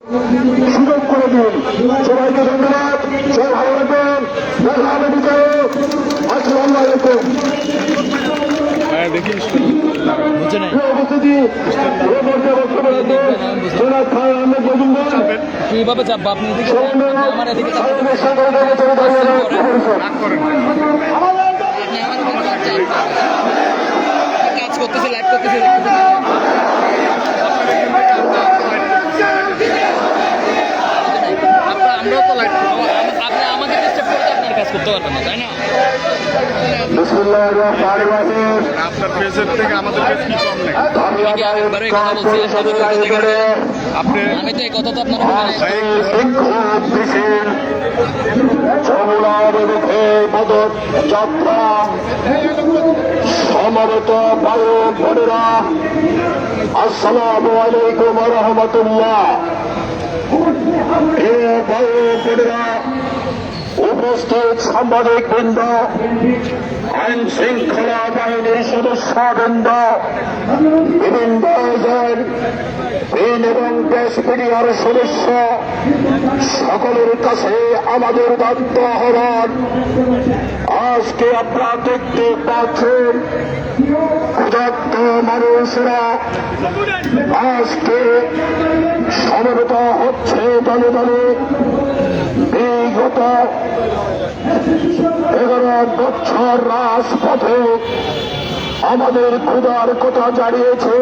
সুযোগ করে দিন। সবাইকে ধন্যবাদ। সবাই ভালো রাখবেন। দেখা হবে বিজয়। আসসালামু আলাইকুম। কিভাবে চাপবো আপনি আমার এদিকে কাজ করতেছে, লাইভ করতেছে। আমরাও তো লাইভ করবো, আপনি আমাকে ডিস্টার্ব করে তো আপনার কাজ করতে পারবেন না, তাই না? আপনার পেজের থেকে আমাদের পেজ কি কম নেই? আমি তো এই কথা তো আপনার যাত্রা সমবেত বায়ু বোনেরা, আসসালামু আলাইকুম রহমতুল্লাহ। বায়ু বোনেরা, উপস্থিত সাংবাদিক বৃন্দ, আইন শৃঙ্খলা বাহিনীর সদস্য বৃন্দ, বিভিন্ন দিন এবং দেশ মিডিয়ার সদস্য, সকলের কাছে আমাদের দায়িত্ব আহ্বান। আজকে আপনারা দেখতে পাচ্ছেন ক্ষুধার্ত মানুষরা আজকে সমবেত হচ্ছে দলে দলে। বিগত 11 বছর রাজপথে আমাদের ক্ষুধার কথা জানিয়েছে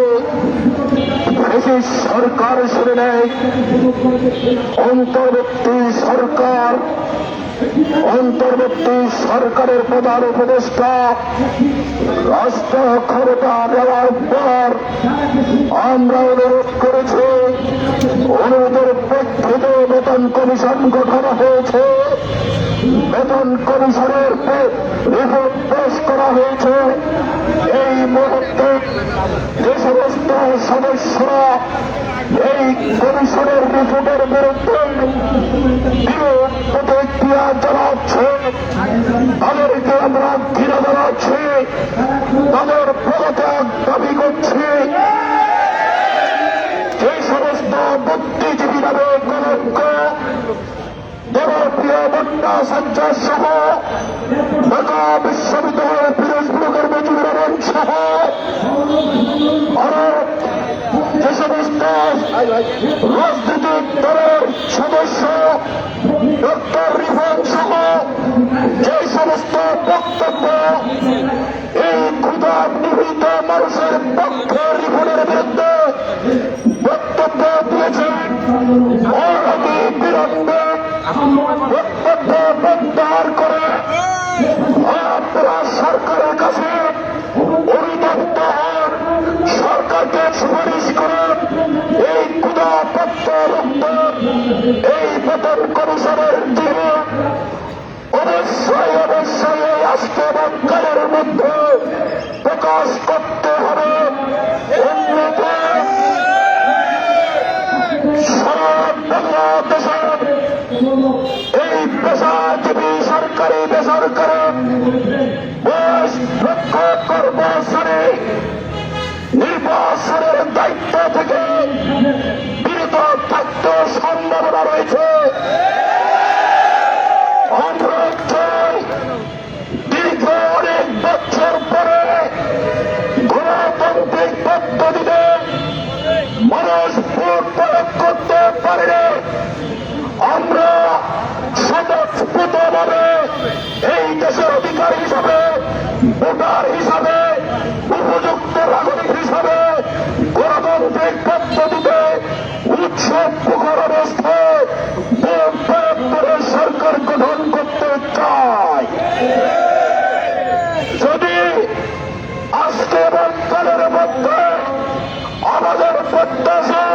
সরকার শুনে নেয়। অন্তর্বর্তী সরকারের প্রধান উপদেষ্টা রাষ্ট্র ক্ষমতা দেওয়ার পর আমরা অনুরোধ করেছি, অনুরোধের প্রেক্ষিতে বেতন কমিশন গঠন হয়েছে। বেতন কমিশনের রিপোর্ট পেশ করা হয়েছে। এই মুহূর্তে যে সমস্ত সদস্যরা এই কমিশনের রিপোর্টের বিরুদ্ধে প্রতিক্রিয়া জানাচ্ছে, তাদেরকে আমরা ঘৃণা জানাচ্ছি, তাদের পদত্যাগ দাবি করছি। যে সমস্ত বুদ্ধিজীবী নামে কলঙ্ক দেবপ্রিয় ভট্টাচার্য সহ ঢাকা বিশ্ববিদ্যালয়ের পিরোজপুরের মুজিবুর রহমান সহ যে সমস্ত রাজনৈতিক দলের সদস্য ডক্টর রিফান সহ যে সমস্ত বক্তব্য এই ক্ষুধা নিপীড়িত মানুষের পক্ষে রিফানের বিরুদ্ধে বক্তব্য দিয়েছেন, বিরুদ্ধে বক্তব্য প্রত্যাহার করে আপনারা সরকারের কাছে অনুতপ্ত হন, সরকারকে সুপারিশ করেন এই ক্ষুধা প্রত্যারুদ্ধ এই বেতন কমিশনের দিনে অবশ্যই আজকে কালের মধ্যে প্রকাশ করতে হবে। সারা বাংলাদেশের এই পেশাজীবী সরকারি বেসরকারি বয়স লক্ষ কর্মচারী নির্বাচনের দায়িত্ব থেকে বিরত থাকতে সম্ভাবনা রয়েছে। আমরা দীর্ঘ অনেক বছর পরে গণতান্ত্রিক পদ্ধতিতে মানুষ ভোট প্রয়োগ করতে পারে। আমরা স্বতঃস্ফূর্তভাবে এই দেশের অধিকার হিসাবে, ভোটার হিসাবে, উপযুক্ত নাগরিক হিসাবে গণতান্ত্রিক পদ্ধতিতে উৎসব মুখর অবস্থায় ভোট প্রয়োগ করে সরকার গঠন করতে চায়। যদি আজকে এবং কালের মধ্যে আমাদের প্রত্যাশা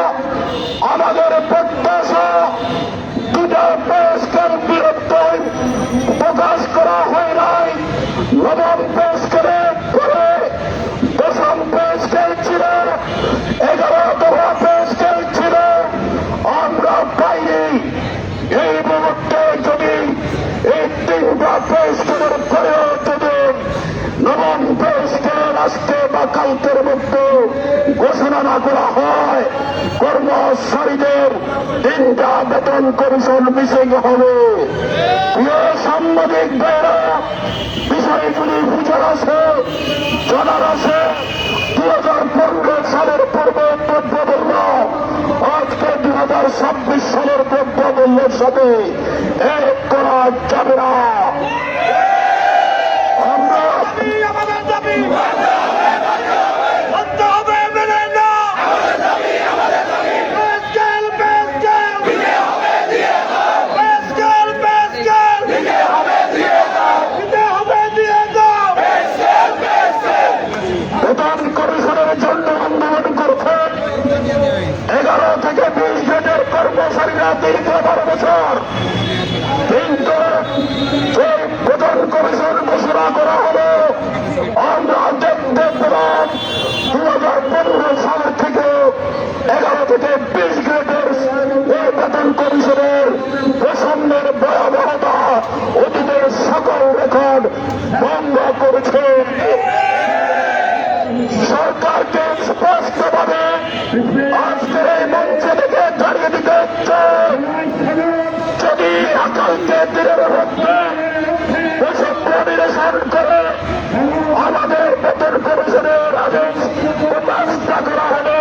দুটা পে স্কেল বিরুদ্ধে প্রকাশ করা হয় নাই। নবম পে স্কেলের পরে 10ম পে স্কেল ছিল, 11তম পে স্কেল ছিল, আমরা পাইনি। এই মুহূর্তে যদি এই 3টা পে স্কেলের পরেও যদি নবম পে স্কেল আজকে বা কালকের মধ্যে ঘোষণা না করা হয়, কর্মচারীদের তিনটা বেতন কমিশন মিশিং হবে। প্রিয় সাংবাদিক ভাইরা, বিষয়গুলি বিচার আছে, জানার আছে। 2015 সালের পূর্বে দ্রব্যমূল্য আজকে 2026 সালের দ্রব্যমূল্যের সাথে এক করা যাবে না। আমরা আমাদের দাবি মানতে হবে, মেনে না। Pascal, pascal. Pascal, pascal. দিতে হবে, দিয়ে দাও। বেতন কমিশনের জন্য আন্দোলন করছেন 11 থেকে 20 গ্রেডের কর্মচারীরা দীর্ঘ 12 বছর। কিন্তু যে বেতন কমিশন ঘোষণা করা হলো, আমরা দেখতে পেলাম 2015 সাল থেকে 11 থেকে 20 গ্রেডের এই বেতন কমিশনের প্রসন্নের ভয়াবহতা অতীতের সকল রেকর্ড ভঙ্গ করেছে। সরকারকে স্পষ্টভাবে আজকের এই মঞ্চে থেকে দাঁড়িয়ে দিতে হচ্ছে, যদি আকালকে দিনের মধ্যে নিরসন করে আমাদের বেতন কমিশনের আদেশ প্রকাশটা করা হবে,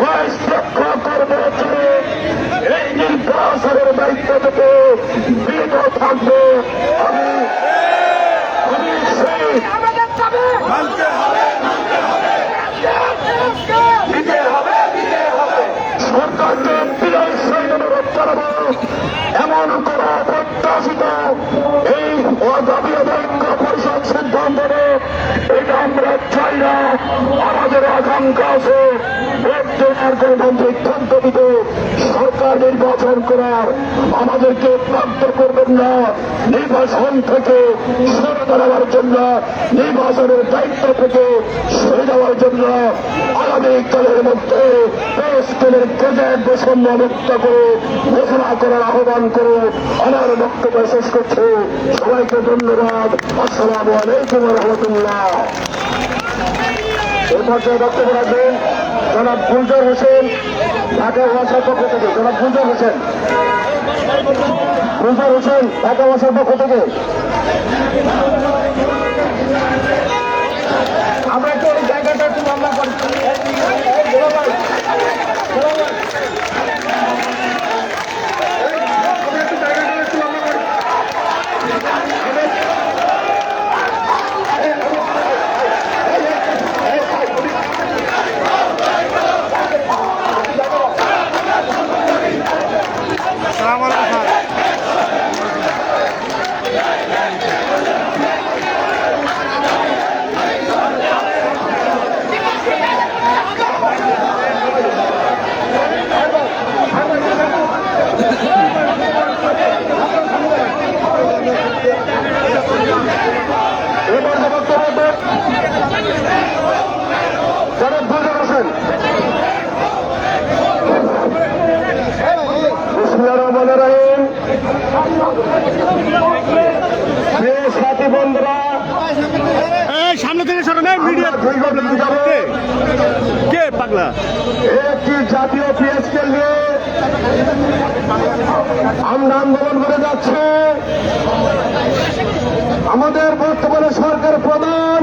22 লক্ষ কর্মচারী এই নির্বাচনের দায়িত্ব থেকে বিরত থাকবে। আমি সেই আমাদের দাবি মানতে হবে। সরকারকে বিজয় অনুরোধ জানাবো, এমন কোন প্রত্যাশিত এই দাবি ঐক্য পরিষদ সিদ্ধান্ত নেই, এটা আমরা চাই না। আমাদের আকাঙ্ক্ষা আছে একজনের গণতান্ত্রিক পদ্ধতিতে সরকার নির্বাচন করার। আমাদেরকে প্রাপ্ত করবেন না নির্বাচন থেকে সরে দাঁড়াবার জন্য, নির্বাচনের দায়িত্ব থেকে সরে যাওয়ার জন্য আগামীকালের মধ্যে স্কুলের প্রজেক্ট বৈষম্য মুক্ত করে ঘোষণা করার আহ্বান করে আমার বক্তব্য শেষ করছে। সবাইকে ধন্যবাদ। আসসালামু আলাইকুম রহমতুল্লাহ। এই পর্যায়ে বক্তব্য রাখবেন জনাব গুলজার হোসেন, ঢাকা ওয়াসার পক্ষ থেকে। জনাব গুলজার হোসেন, ঢাকা ওয়াসার পক্ষ থেকে। আমরা একটু ওই জায়গাটা একটু লম্বা করি। সাথী বন্ধুরা, সামনে থেকে সরে নেই, মিডিয়া কে পাগলা। একটি জাতীয় পিএসকে নিয়ে আমরা আন্দোলন করে যাচ্ছি। আমাদের বর্তমানে সরকার প্রধান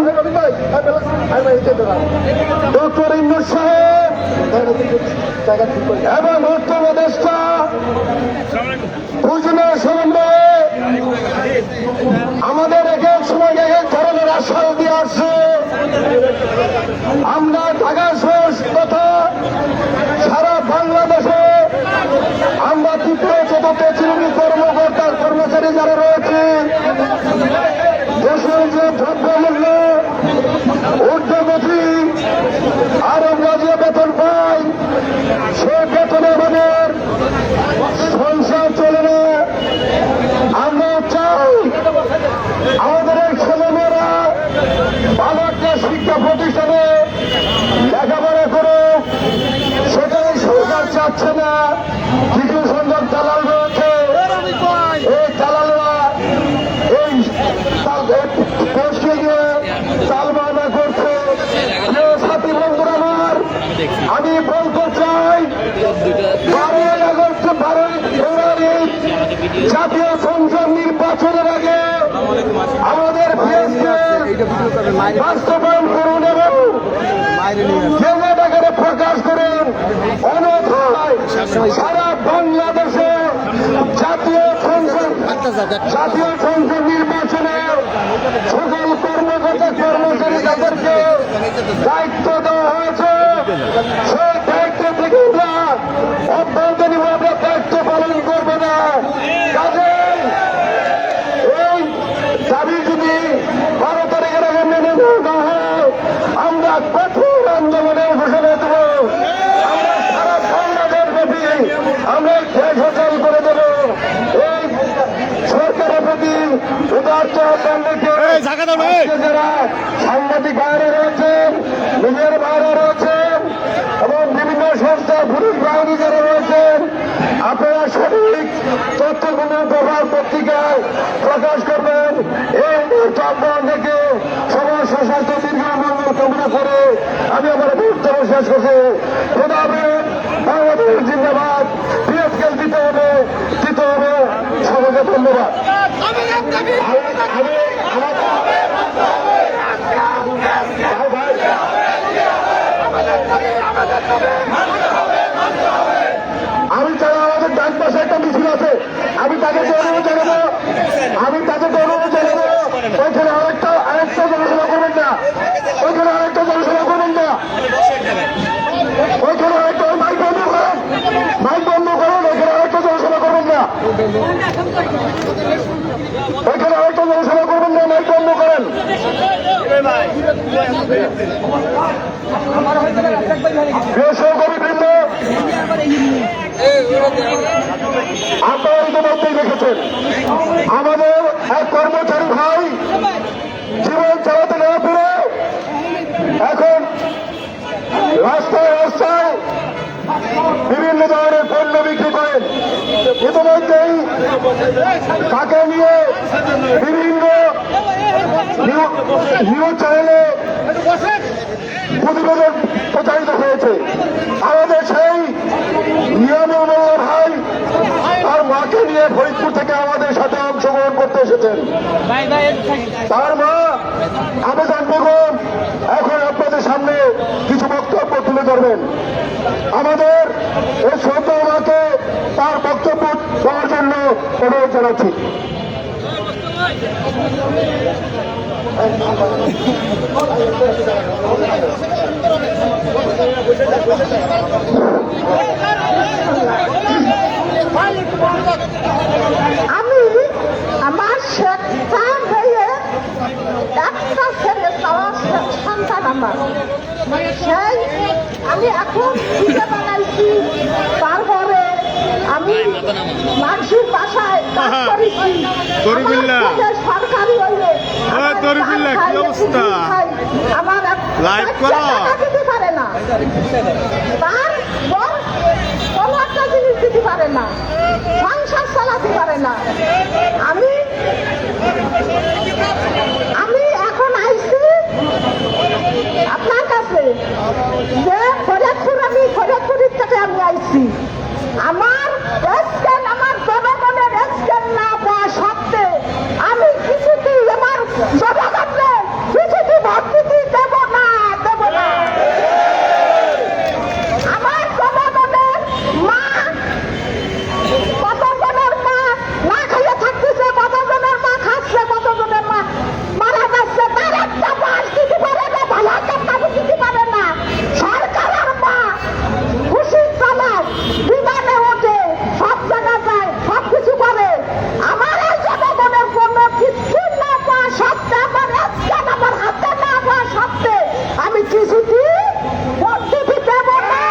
ডক্টর ইউনূস সাহেব এবং অর্থ উপদেষ্টা দুজনের সমন্বয়ে আমাদের এক এক সময় এক এক ধরনের আশ্বাস দিয়ে আসছে। আমরা ঢাকা সহ তথা সারা বাংলাদেশে আমরা তৃতীয় চতুর্থ শ্রেণীর কর্মকর্তা কর্মচারী যারা রয়েছে, দেশের যে দ্রব্যমূল্য ঊর্ধ্বগতি আর আমরা যে বেতন পাই, সে বেতনে আমাদের সংসার চলে না। আমরা চাই আমাদের এই ছেলেমেয়েরা ভালো একটা শিক্ষা প্রতিষ্ঠানে বাস্তবায়ন করুন এবং জায়গাটাকে প্রকাশ করুন। অন্যথায় সারা বাংলাদেশে জাতীয় সংসদ নির্বাচনে সকল কর্মকর্তা কর্মচারী তাদেরকে দায়িত্ব দেওয়া হয়েছে, সেই দায়িত্ব থেকে আমরা অভ্যন্তরীণভাবে দায়িত্ব পালন করবো না। কাজে এই দাবি যদি 12 তারিখের আগে মেনে নেওয়া হয়, আমরা কঠোর আন্দোলনের ঘোষণা দেব। আমরা সারা বাংলাদেশ ব্যাপী আমরা দেশ অচল করে দেব। এই সরকারের প্রতি উদার্ত আহ্বান রেখে যারা সাংবাদিক বাইরে রয়েছেন, নিজের বাইরে রয়েছেন এবং বিভিন্ন সংস্থা পুলিশ বাহিনী যারা রয়েছেন, আপনারা সঠিক তথ্যগুলো প্রভাব পত্রিকায় প্রকাশ করবেন। এই আহ্বান থেকে সবার সুস্বাস্থ্য দীর্ঘ মঙ্গল কামনা করে আমি আমার বক্তব্য শেষ করছি। খোদাহাফেজ। বাংলাদেশ জিন্দাবাদ। পিএসকেল দিতে হবে। সকলকে ধন্যবাদ। আমি চাই আমাদের ডান পাশে একটা মিছিল আছে, আমি তাদেরকে অনুরোধ জানাবো, ওইখানে আরেকটা জনসভা করবেন না, ওইখানে আরেকটা জনসভা করবেন না, ওইখানে আরেকটা মাইক বন্ধ করেন, ওইখানে আরেকটা জনসভা করবেন না, ওইখানে আরেকটা জনসভা করবেন না, মাইক বন্ধ করেন। প্রিয় সহকর্মীবৃন্দ, আপনারা ইতিমধ্যেই দেখেছেন আমাদের এক কর্মচারী ভাই জীবন চালাতে না পেরে এখন রাস্তায় বিভিন্ন ধরনের পণ্য বিক্রি করেন। ইতিমধ্যেই তাকে নিয়ে বিভিন্ন নিউজ চ্যানেলে প্রতিবেদন প্রচারিত হয়েছে। আমাদের সেই নিয়মুল ভাই তার মাকে নিয়ে ফরিদপুর থেকে আমাদের সাথে অংশগ্রহণ করতে এসেছেন। তার মা আবেদন বেগম এখন আপনাদের সামনে কিছু বক্তব্য তুলে ধরবেন। আমাদের এই শ্রদ্ধা মাকে তার বক্তব্য দেওয়ার জন্য অনুরোধ জানাচ্ছি। আমি আমার সন্তান হয়ে একটা ছেলে সন্তান আমার সেই আমি এখন পিঠে বানাইছি, তারপরে আমি মানুষের বাসায় কাজ করেছি। সরকারি হইলে আমার দিতে পারে না, তার কোনো একটা জিনিস দিতে পারে না, সংসার চালাতে পারে না। আমি এখন আইছি আপনার কাছে যে ফরিদপুরের থেকে আমি আইছি। আমার জনগণের স্ক্যান না পাওয়া সত্ত্বে আমি কিছুতেই আমার জনগণকে কিছুতেই ভোট দিতে দেব না। আমার জনগণের মা, কতজনের মা না খাইয়ে থাকতেছে, কতজনের মা খাচ্ছে, কতজনের মা মারা যাচ্ছে, তার একটা বাস দিতে পারে না, ভালো একটা কাজ দিতে পারে না। সরকারের মা খুশি চালায়, বিমানে ওঠে, সব জায়গা যায়, সব কিছু করে। আমার এই জনগণের কোনো কিছু না পাওয়া সত্ত্বে, আমার হাতে না পাওয়া সত্ত্বে আমি কিছুতেই ভোট দিতে দেব না।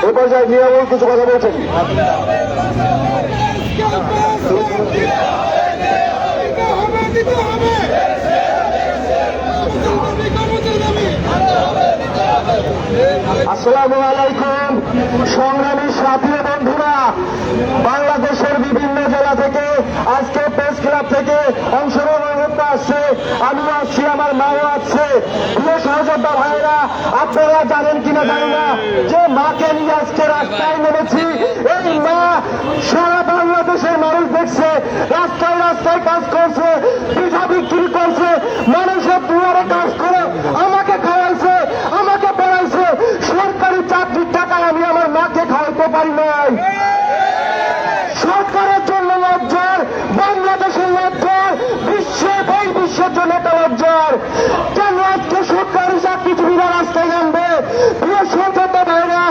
এ পর্যায়ে নিয়মুল কিছু কথা বলছেন। দিতে হবে আসসালামু আলাইকুম সংগ্রামী সাথী বন্ধুরা, বাংলাদেশের বিভিন্ন জেলা থেকে আজকে প্রেস ক্লাব থেকে অংশগ্রহণ করতে আসছে। আমিও আসছি, আমার মাও আসছে। প্রিয় সহযোদ্ধা ভাইরা, আপনারা জানেন কিনা জানি না যে মাকে নিয়ে আজকে রাস্তায় নেমেছি। এই মা সারা বাংলাদেশের মানুষ দেখছে, রাস্তায় রাস্তায় কাজ করছে, পিঠা বিক্রি করছে, মানুষের দুয়ারে কাজ করে আমাকে খাওয়াইছে, আমাকে পড়াইছে। সরকারি চাকরির টাকায় আমি আমার মাকে খাওয়াইতে পারি নাই। সরকারের জন্য লজ্জার, বাংলাদেশের লজ্জার, বিশ্বের জন্য একটা লজ্জার। কেন আজকে সরকারি চাকরিজীবীরা রাস্তায় নামবে? প্রিয় সহযোদ্ধা ভাইরা,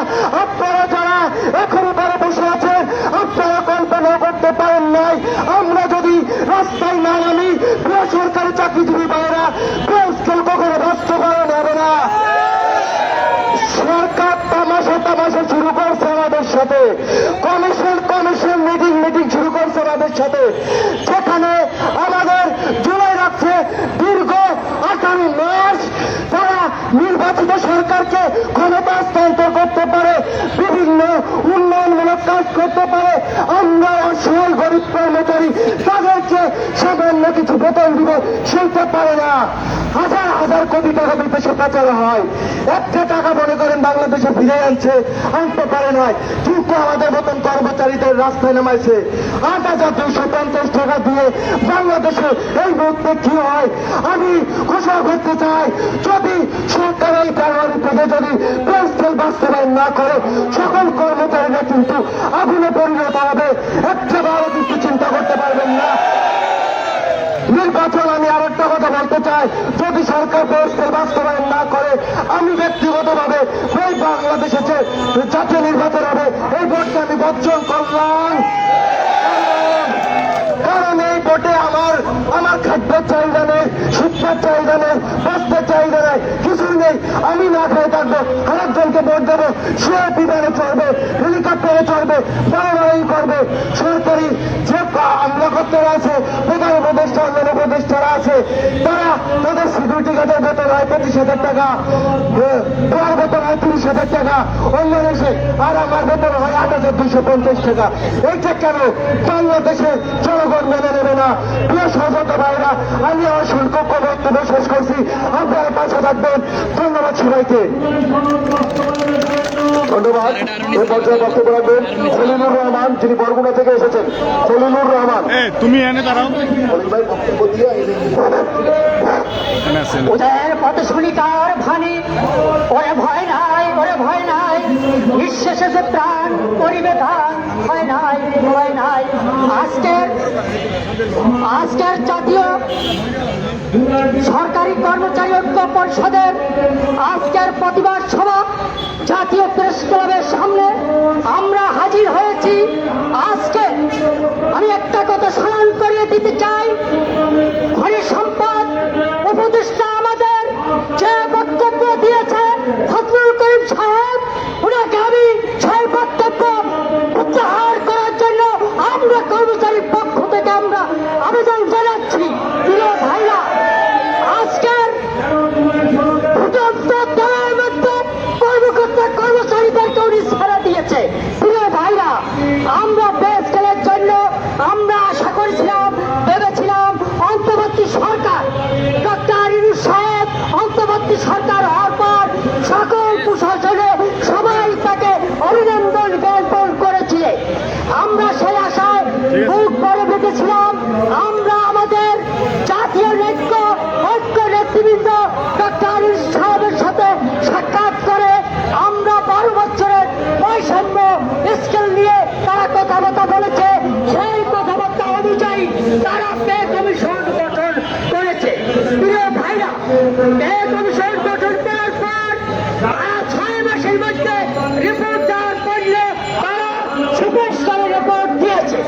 আপনারা যারা এখনো তারা বসে আছেন, আপনারা কল্পনা করতে পারেন নাই আমরা যদি রাস্তায় না নামি, প্রিয় সরকারি চাকরিজীবী ভাইরা, প্রেসকেল কখনো বাস্তবায়ন হবে না। সরকার তামাশা শুরু করছে আমাদের সাথে, কমিশন মিটিং শুরু করছে আমাদের সাথে, যেখানে আমাদের জুলাই রাখছে দীর্ঘ 18 মাস তারা নির্বাচিত সরকারকে ক্ষমতা হস্তান্তর করতে পারে, বিভিন্ন উন্নয়নমূলক কাজ করতে পারে। আমরা অসহায় গরিব কর্মচারী তাদেরকে সামান্য কিছু বেতন দিব, সেটা পারে না। হাজার হাজার কোটি টাকা বিদেশে পাচার হয়, একটা টাকা মনে করেন বাংলাদেশে ফিরে আনতে পারে নাই, কিন্তু আমাদের মতন কর্মচারীদের রাস্তায় নামাইছে। 8,250 টাকা দিয়ে বাংলাদেশে এই মুহূর্তে কি হয় আমি ঘোষণা করতে চাই, যদি সরকার এই 15 থেকে যদি প্রেসকেল বাস্তবায়ন না করে, সকল কর্মচারীরা কিন্তু আগুনে পরিণত হবে। একটা বারো কিন্তু চিন্তা করতে পারবেন না। নির্বাচন, আমি আর একটা কথা বলতে চাই, যদি সরকার প্রেসকেল বাস্তবায়ন না করে, আমি ব্যক্তিগতভাবে এই বাংলাদেশে যে জাতীয় নির্বাচন হবে এই ভোটকে আমি বর্জন করলাম। কারণ এই ভোটে আমার খাদ্যের চাহিদা নেই, শিক্ষার চাহিদা নেই, স্বাস্থ্যের চাহিদা নেই, কিছুই নেই। আমি না খেয়ে থাকবো, আরেকজনকে ভোট দেবো, সে বিমানে চড়বে, হেলিকপ্টারে চড়বে, বাড়াবাড়ি করবে। সরকারি যে আমলাকর্তারা আছে, প্রধান উপদেষ্টা, অন্যান্য উপদেষ্টারা আছে, তারা তাদের সিকিউরিটি গার্ডের বেতন হয় 25,000 টাকা, তোমার বেতন হয় 30,000 টাকা, অন্য দেশে আর আমার বেতন হয় 8,250 টাকা। এইটা কেন বাংলাদেশে জনগণ মেনে নেবে না? প্রিয় সহযোদ্ধা ভাইরা, আমি আমার সংকল্প বক্তব্য শেষ করছি, আপনারা পাশে থাকবেন। ধন্যবাদ সবাইকে। ধন্যবাদ। এই পর্যায়ে বক্তব্য রাখবেন খলিলুর রহমান, যিনি বরগুনা থেকে এসেছেন। খলিলুর রহমান, তুমি এনে দাঁড়াও। খলিল ভাই বক্তব্য দিয়ে ওদের পথ শুনি তার ভানি, ওরে ভয় নাই, ওরে ভয় নাই, নিঃশেষে যে প্রাণ করিবে দান, ভয় নাই, ভয় নাই। আজকের জাতীয় সরকারি কর্মচারী ঐক্য পরিষদের আজকের প্রতিবাদ সভা জাতীয় প্রেস ক্লাবের সামনে আমরা হাজির হয়েছি। আজকে আমি একটা কথা স্মরণ করিয়ে দিতে চাই, খনি সম্পদ উপদেষ্টা আমাদের যে বক্তব্য দিয়েছে ফজলুল করিম সাহেব, ওনাকে আমি সেই বক্তব্য প্রত্যাহার করার জন্য আমরা কর্মচারীর পক্ষ থেকে আমরা আবেদন জানাচ্ছি। প্রিয় ভাইরা, আজকের দলের মধ্যে কর্মকর্তা কর্মচারীদেরকে উনি ছাড়া দিয়েছে। প্রিয় ভাইরা, আমরা প্রেসকেলের জন্য আমরা আশা করেছিলাম, ভেবেছিলাম অন্তর্বর্তী সরকার, ডক্টর ইউনূস সাহেব অন্তর্বর্তী সরকার হওয়ার পর সকল প্রশাসনে সবাই তাকে অভিনন্দন জ্ঞাপন করেছিল। আমরা সেই আশায় বুক করে বেঁধেছিলাম। আমরা আমাদের জাতীয় ঐক্য নেতৃবৃন্দ ডক্টর ইউনূস সাহেবের সাথে সাক্ষাৎ করে আমরা 12 বছরের বৈষম্য স্কেল নিয়ে তারা কথাবার্তা বলেছে, সেই কথাবার্তা অনুযায়ী তারা পে কমিশন গঠন করেছে। প্রিয় ভাইরা, পে কমিশন গঠন করার পর 6 মাসের মধ্যে রিপোর্ট দেওয়ার পড়লে তারা সুপারিশ করে রিপোর্ট দিয়েছে।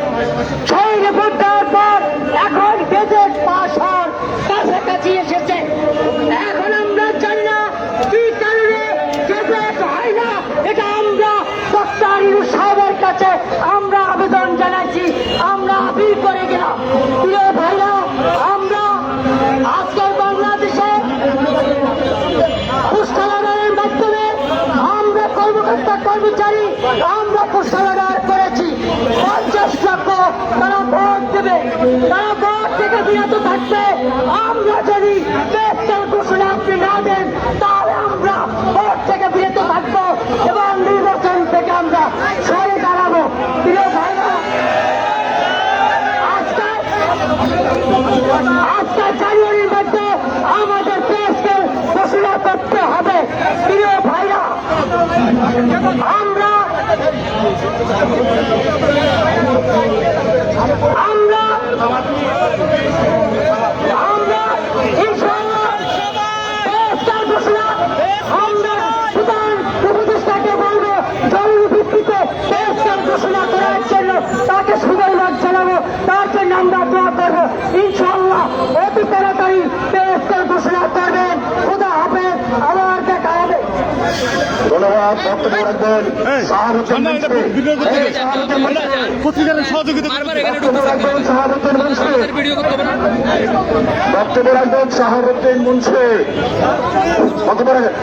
সেই রিপোর্ট দেওয়ার পর এখন গেজেট পাস হওয়ার কাছাকাছি এসেছে। এখন আমরা জানি না কি কারণে গেজেট হয় না, এটা আমরা ডক্টর ইউনূস সাহেবের কাছে আমরা আবেদন জানাইছি, আমরা আপিল করে গেলাম। প্রিয় ভাইরা, আমরা আজকের বাংলাদেশে পুস্তায়নের মাধ্যমে আমরা কর্মকর্তা কর্মচারী আমরা ঘোষণা করেছি 50 লক্ষ তারা ভোট দেবে, তারা ভোট থেকে বিরত থাকবে। আমরা যদি পেস্টের ঘোষণা আপনি না দেন তাহলে আমরা ভোট থেকে বিরত থাকবো এবং নির্বাচন থেকে আমরা সরে দাঁড়াবো। প্রিয় ভাইরা, আজকে জানুয়ারির মধ্যে আমাদের পেস্টের ঘোষণা করতে হবে। প্রিয় ভাইরা, আমরা ইনশাআল্লাহ পেস্টের ঘোষণা আমরা প্রধান উপদেষ্টাকে বলবো জরুরি ভিত্তিতে পেস্টের ঘোষণা করার জন্য তাকে শুভেচ্ছা জানাবো, তার জন্য আমরা দোয়া করবো। ইনশাআল্লাহ অতি তাড়াতাড়ি পেস্টের ঘোষণা করবেন। খোদা হাফেজ, আবার দেখা হবে। ধন্যবাদ। বক্তব্য রাখবেন শাহাবুদ্দিন পত্রিকার সহযোগিতা বারবার এখানে বক্তব্য রাখবেন শাহাবুদ্দিন মুন্সি। ভিডিও করতে হবে না। বক্তব্য রাখবেন শাহাবুদ্দিন মুন্সি। বক্তব্য রাখেন।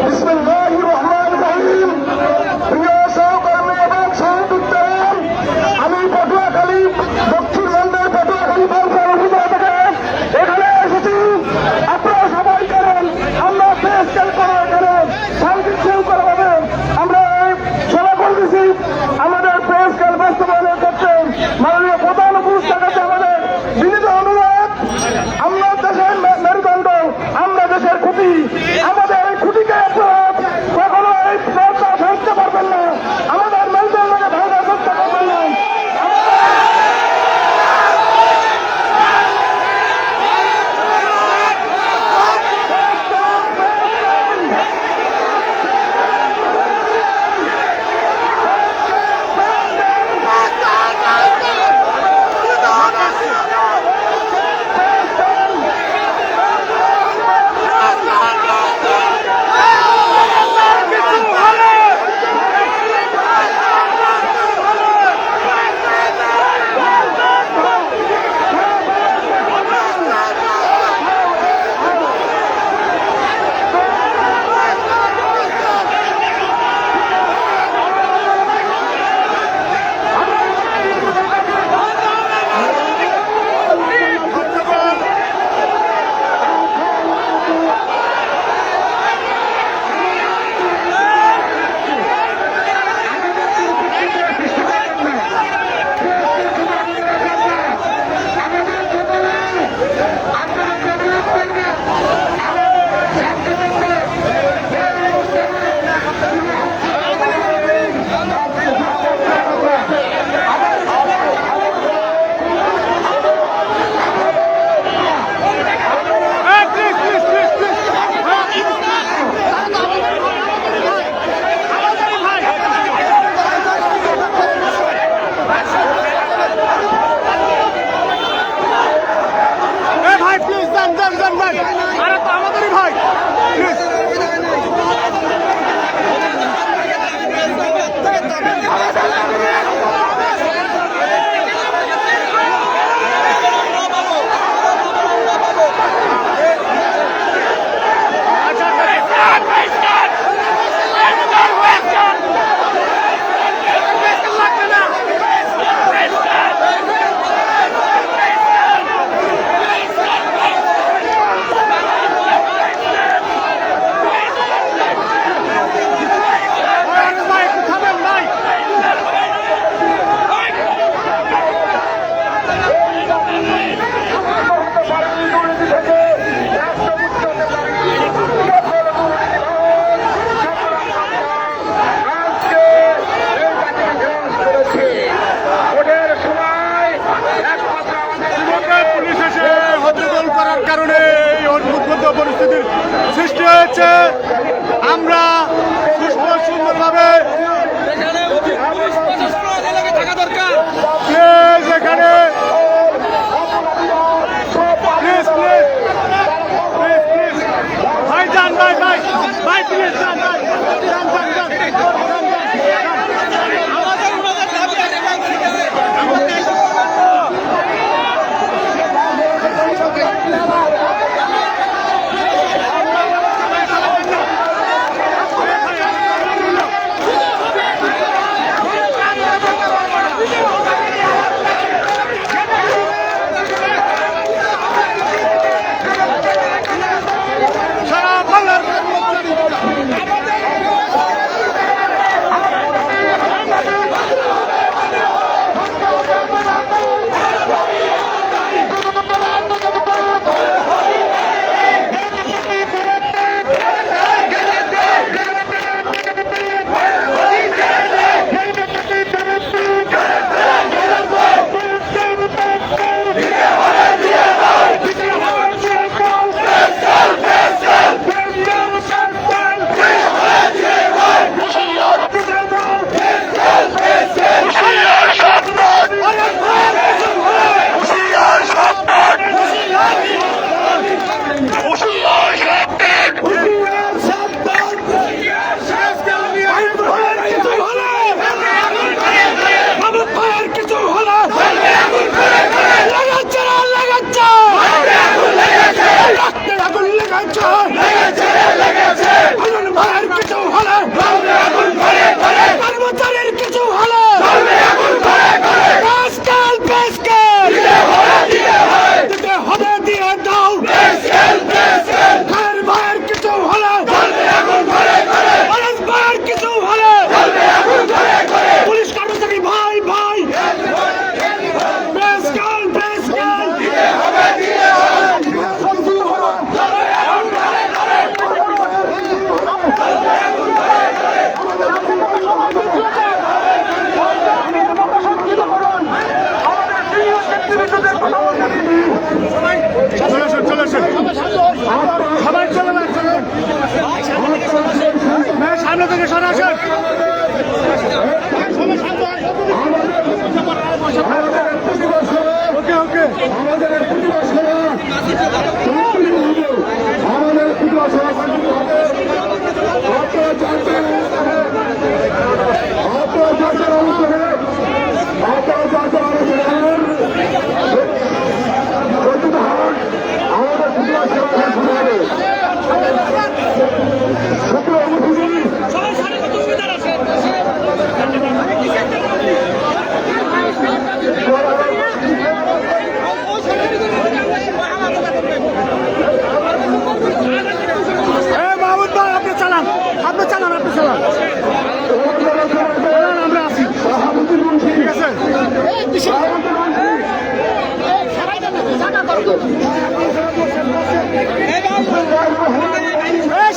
বিসমিল্লাহির রহমানির রহিম। প্রিয় সহকর্মী এবং সহযোদ্ধারা, আমি পটুয়াখালী দক্ষিণ মন্ডল পটুয়াখালী বাউফল উপজেলা থেকে এখানে এসেছি। আপনারা সবাই জানেন আমরা প্রেস ক্যাম্প করার কারণে শান্তি শৃঙ্খলা ভাবে আমরা সেবা করতেছি। আমাদের প্রেস ক্যাম্প বাস্তবায়নের ক্ষেত্রে মাননীয় প্রধান উপদেষ্টার কাছে আমাদের বিনীত অনুরোধ, আমরা দেশের মেরুদণ্ড, আমরা দেশের খুঁটি, আমাদের এই খুঁটিকে আপনারা কখনো এই প্রশ্ন ফেলতে পারবেন না। আমাদের মেরুদণ্ডকে ভাঙা করতে পারবেন না। আমরা সুষ্ঠু সুন্দরভাবে থাকা দরকার। এখানে ভাই যান ভাই প্লিজ যান ভাই যান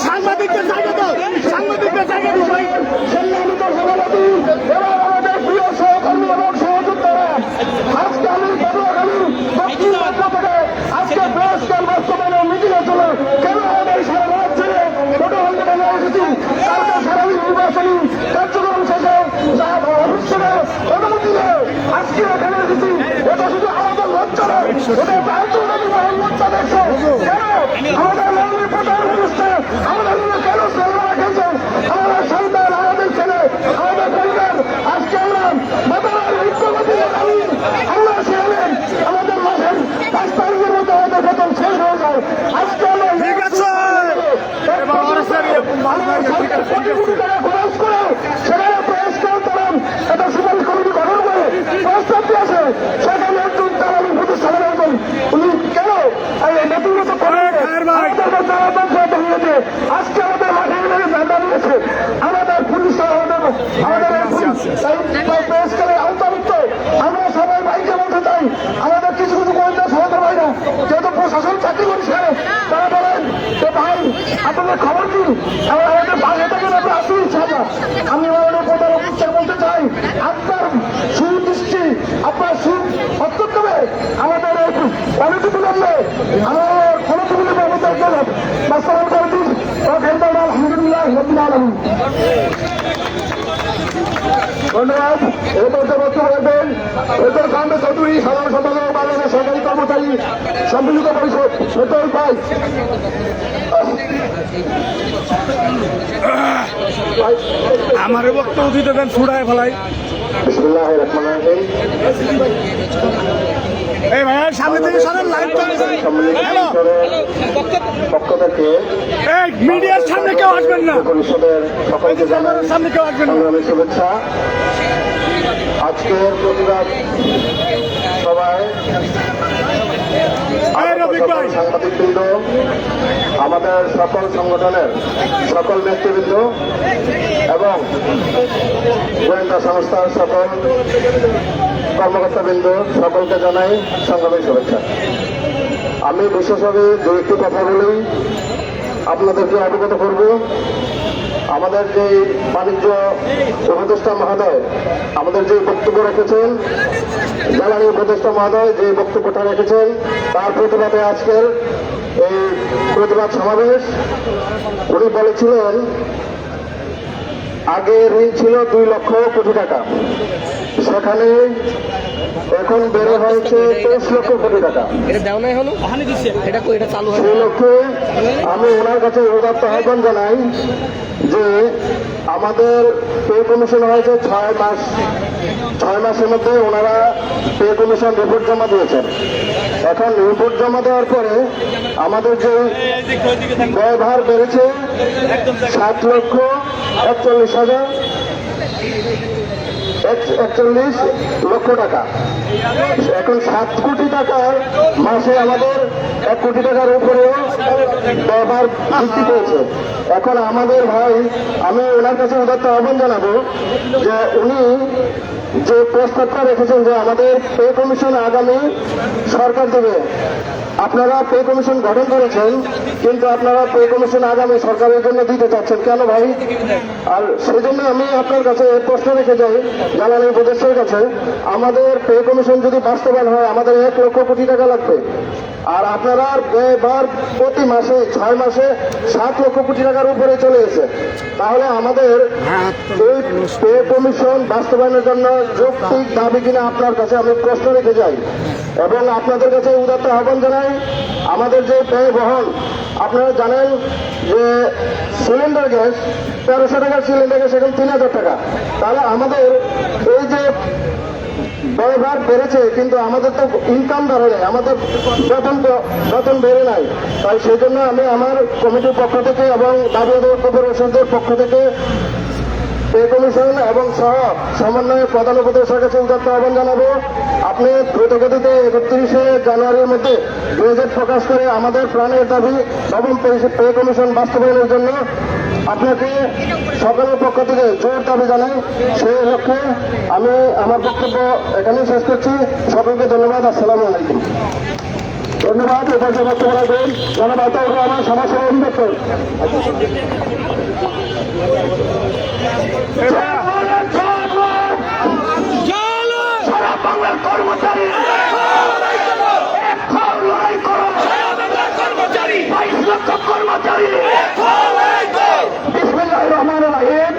সাংবাদিকদের জায়গা দাও, সাংবাদিকদের জায়গা দাও ভাই। সম্মানিত সভাপতি এবং আমাদের প্রিয় সহকর্মী এবং সহযোদ্ধারা, আজকে আমি পটুয়াখালী দক্ষিণ বাংলা থেকে আজকে প্রেস ক্লাব বাস্তবায়নের মিটিংয়ে চলে কেন আমাদের সারা রাত ছেড়ে পটুয়াখালী থেকে এসেছি। কালকে সারাদিন নির্বাচনী কার্যক্রম শেষে অফিস থেকে অনুমতি দিয়ে আজকে এখানে এসেছি। এটা শুধু আমাদের লজ্জা নয়, এটা আন্তর্জাতিক লজ্জা দেখছে। কেন আমাদের মৌলিক প্রধান অনুষ্ঠানে আমাদের কেন সেলভার খেলছেন, আমাদের সন্তান, আমাদের ছেলে, আমাদের পরিবার। আজকে আমরা মাতার ঐক্যবদ্ধ দাবি আমরা সেলেন আমাদের মাসের 5 তারিখের মধ্যে আমাদের বেতন শেষ হয়ে যায়। আজকে আমরা ঠিক আছে খরচ করে সেখানে প্রেস করেন, একটা সুপারিশ কমিটি গঠন করে প্রস্তাব দিয়েছে। সেখানে একজন দালালি প্রতিষ্ঠানের একজন উনি কেন নতুনত আজকে আমাদের মাঠে দাঁড়িয়েছে আমাদের পুলিশ, আমাদের প্রেস করে আওতাভুক্ত। আমরা সবাই ভাইকে বলতে চাই, আমাদের কিছু কিছু গোয়েন্দা সহোদর ভাইরা যেহেতু প্রশাসন চাকরি করছে, তারা বলেন যে ভাই আপনাদের খবর কি, আমাদের বাসা থেকে আমরা আসতে ইচ্ছা না। আমি আমাদের প্রধান অফিসে বলতে চাই, আপনার সুদৃষ্টি, আপনার সুদ হস্তক্ষেপে আমাদের অনেকে বিলম্বে আমার ক্ষমতা বিলম্বে আমাদের বাস্তবায়ন করে দিন। আলহামদুলিল্লাহ রব্বিল আলামিন। ধন্যবাদ। এই পর্যায়ে বক্তব্য রাখবেন বেতন কান্ড চৌধুরী, সাধারণ সম্পাদক বাংলাদেশ সরকারি কর্মচারী সম্মিলিত পরিষদ বেতন পাই। আমার বক্তব্য দিতে দেন, ছুড়ায় ফেলাই। বিসমিল্লাহির রহমানির রহিম। এই ভাই সামনে থেকে সরেন, লাইভ চলছে। হ্যালো, পক্ষ থেকে এই মিডিয়ার সামনে কেউ আসবেন না, পরিষদের সকলকে জানাই সামনে কেউ আসবেন না। সংগ্রামী শুভেচ্ছা। আজকের প্রতিবাদ সভায় সাংবাদিকবৃন্দ, আমাদের সকল সংগঠনের সকল নেতৃবৃন্দ এবং গোয়েন্দা সংস্থার সকল কর্মকর্তাবৃন্দ সকলকে জানাই সংগ্রামী শুভেচ্ছা। আমি বিশেষভাবে দু একটি কথা বলেই আপনাদেরকে অবগত করব। আমাদের যে বাণিজ্য উপদেষ্টা মহোদয় আমাদের যে বক্তব্য রেখেছেন, জ্বালানি উপদেষ্টা মহোদয় যে বক্তব্যটা রেখেছেন, তার প্রতিবাদে আজকের এই প্রতিবাদ সমাবেশ। উনি বলেছিলেন আগে ঋণ ছিল 2 লক্ষ কোটি টাকা, সেখানে এখন বেড়ে হয়েছে 23 লক্ষ কোটি টাকা। এটা দেওয়া নাই হলো, এটা চালু হয়। সেই লক্ষ্যে আমি ওনার কাছে উদাত্ত আহ্বান জানাই যে আমাদের পে কমিশন হয়েছে 6 মাস। 6 মাসের মধ্যে ওনারা পে কমিশন রিপোর্ট জমা দিয়েছেন। এখন রিপোর্ট জমা দেওয়ার পরে আমাদের যে ব্যয়ভার বেড়েছে 7,41,000 লক্ষ টাকা। এখন 7 কোটি টাকার মাসে আমাদের 1 কোটি টাকার উপরেও ব্যবহার বৃদ্ধি পেয়েছে। এখন আমাদের ভাই, আমি ওনার কাছে উদাত্ত আহ্বান জানাবো যে উনি যে প্রস্তাবটা রেখেছেন যে আমাদের পে কমিশন আগামী সরকার দেবে। আপনারা পে কমিশন গঠন করেছেন, কিন্তু আপনারা পে কমিশন আগামী সরকারের জন্য দিতে চাচ্ছেন কেন ভাই? আর সেই জন্য আমি আপনার কাছে প্রশ্ন রেখে যাই জ্বালানি উপদেষ্টার কাছে, আমাদের পে কমিশন যদি বাস্তবায়ন হয় আমাদের 1 লক্ষ কোটি টাকা লাগবে, আর আপনারা এবার প্রতি মাসে 6 মাসে 7 লক্ষ কোটি টাকার উপরে চলে গেছে। তাহলে আমাদের এই পে কমিশন বাস্তবায়নের জন্য যৌক্তিক দাবি কিনা আপনার কাছে আমি প্রশ্ন রেখে যাই, এবং আপনাদের কাছে উদাত্ত আহ্বান জানাই আমাদের যে ব্যয় বহন, আপনারা জানেন যে সিলিন্ডার গ্যাস 1300 টাকার সিলিন্ডার গ্যাস এখন 3000 টাকা। তাহলে আমাদের এই যে ব্যয়ভার বেড়েছে কিন্তু আমাদের তো ইনকাম বাড়ে নাই, আমাদের বেতন বেড়ে নাই। তাই সেই জন্য আমি আমার কমিটির পক্ষ থেকে এবং দাবি আদায় কর্পোরেশনদের পক্ষ থেকে পে কমিশন এবং সহ সমন্বয়ের প্রধান উপদেষ্টার কাছে উদাত্ত আহ্বান জানাবো, আপনি দ্রুতগতিতে 31শে জানুয়ারির মধ্যে গেজেট প্রকাশ করে আমাদের প্রাণের দাবি নবম পে কমিশন বাস্তবায়নের জন্য আপনাকে সকলের পক্ষ থেকে জোর দাবি জানাই। সেই লক্ষ্যে আমি আমার বক্তব্য এখানেই শেষ করছি। সকলকে ধন্যবাদ। আসসালামু আলাইকুম। ধন্যবাদ। উপস্থিত বক্তব্য রাখবেন জনাব আতাউর রহমান, সমাজসেবা অধিদপ্তর। সারা বাংলার কর্মচারী লড়াই করো, 22 লক্ষ কর্মচারী। বিসমিল্লাহির রহমানির রহিম।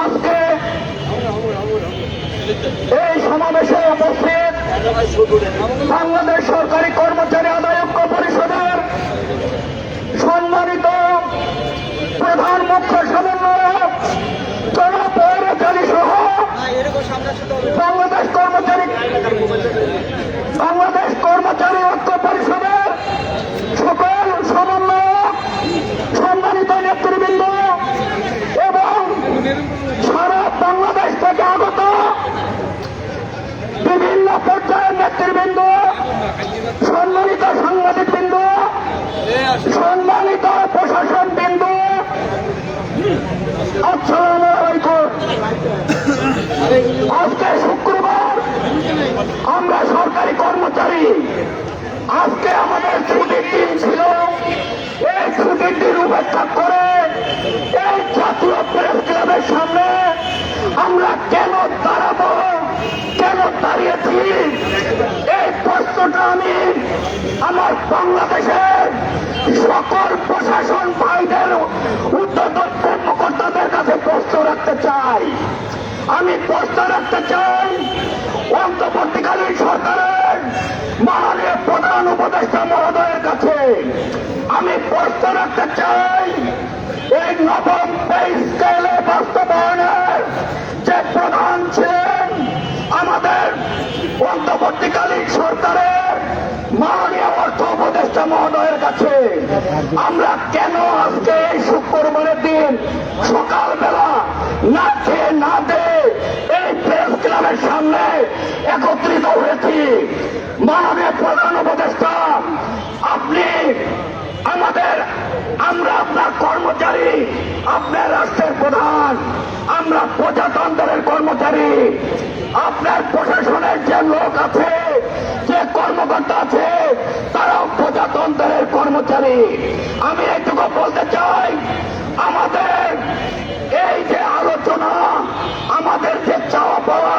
আজকে এই সমাবেশে উপস্থিত বাংলাদেশ সরকারি কর্মচারী আদায় ঐক্য পরিষদের সম্মানিত প্রধান মুখ্য সমন্বয়ক জনাব পৌরচারী সহ বাংলাদেশ কর্মচারী ঐক্য পরিষদের সকল সমন্বয়ক, সম্মানিত নেতৃবৃন্দ এবং সারা বাংলাদেশ থেকে আগত বিভিন্ন পর্যায়ের নেতৃবৃন্দ, সম্মানিত সাংবাদিকবৃন্দ, সম্মানিত প্রশাসনবৃন্দ, আসসালামু আলাইকুম। আজকে শুক্রবার, আমরা সরকারি কর্মচারী, আজকে আমাদের ছুটির দিন ছিল। এই ছুটির দিন উপেক্ষা করে এই জাতীয় প্রেস ক্লাবের সামনে আমরা কেন দাঁড়াবো, কেন দাঁড়িয়েছি, এই প্রশ্নটা আমি আমার বাংলাদেশের সকল প্রশাসন ভাইদের উদ্যোতন কর্মকর্তাদের কাছে প্রশ্ন রাখতে চাই। আমি প্রশ্ন রাখতে চাই অন্তর্বর্তীকালীন সরকারের মাননীয় প্রধান উপদেষ্টা মহোদয়ের কাছে। আমি প্রশ্ন রাখতে চাই এই নবম পে স্কেলে বাস্তবায়নের যে প্রধান ছিলেন আমাদের অন্তর্বর্তীকালীন সরকারের মাননীয় অর্থ উপদেষ্টা মহোদয়ের কাছে। আমরা কেন আজকে এই শুক্রবারের দিন সকালবেলা না খেয়ে না দিয়ে এই প্রেস ক্লাবের সামনে একত্রিত হয়েছি? মাননীয় প্রধান উপদেষ্টা, আপনি আমরা আপনার কর্মচারী, আপনার রাষ্ট্রের প্রধান, আমরা প্রজাতন্ত্রের কর্মচারী। আপনার প্রশাসনের যে লোক আছে, যে কর্মকর্তা আছে, তারাও প্রজাতন্ত্রের কর্মচারী। আমি এইটুকু বলতে চাই, আমাদের এই যে আলোচনা, আমাদের যে চাওয়া পাওয়া,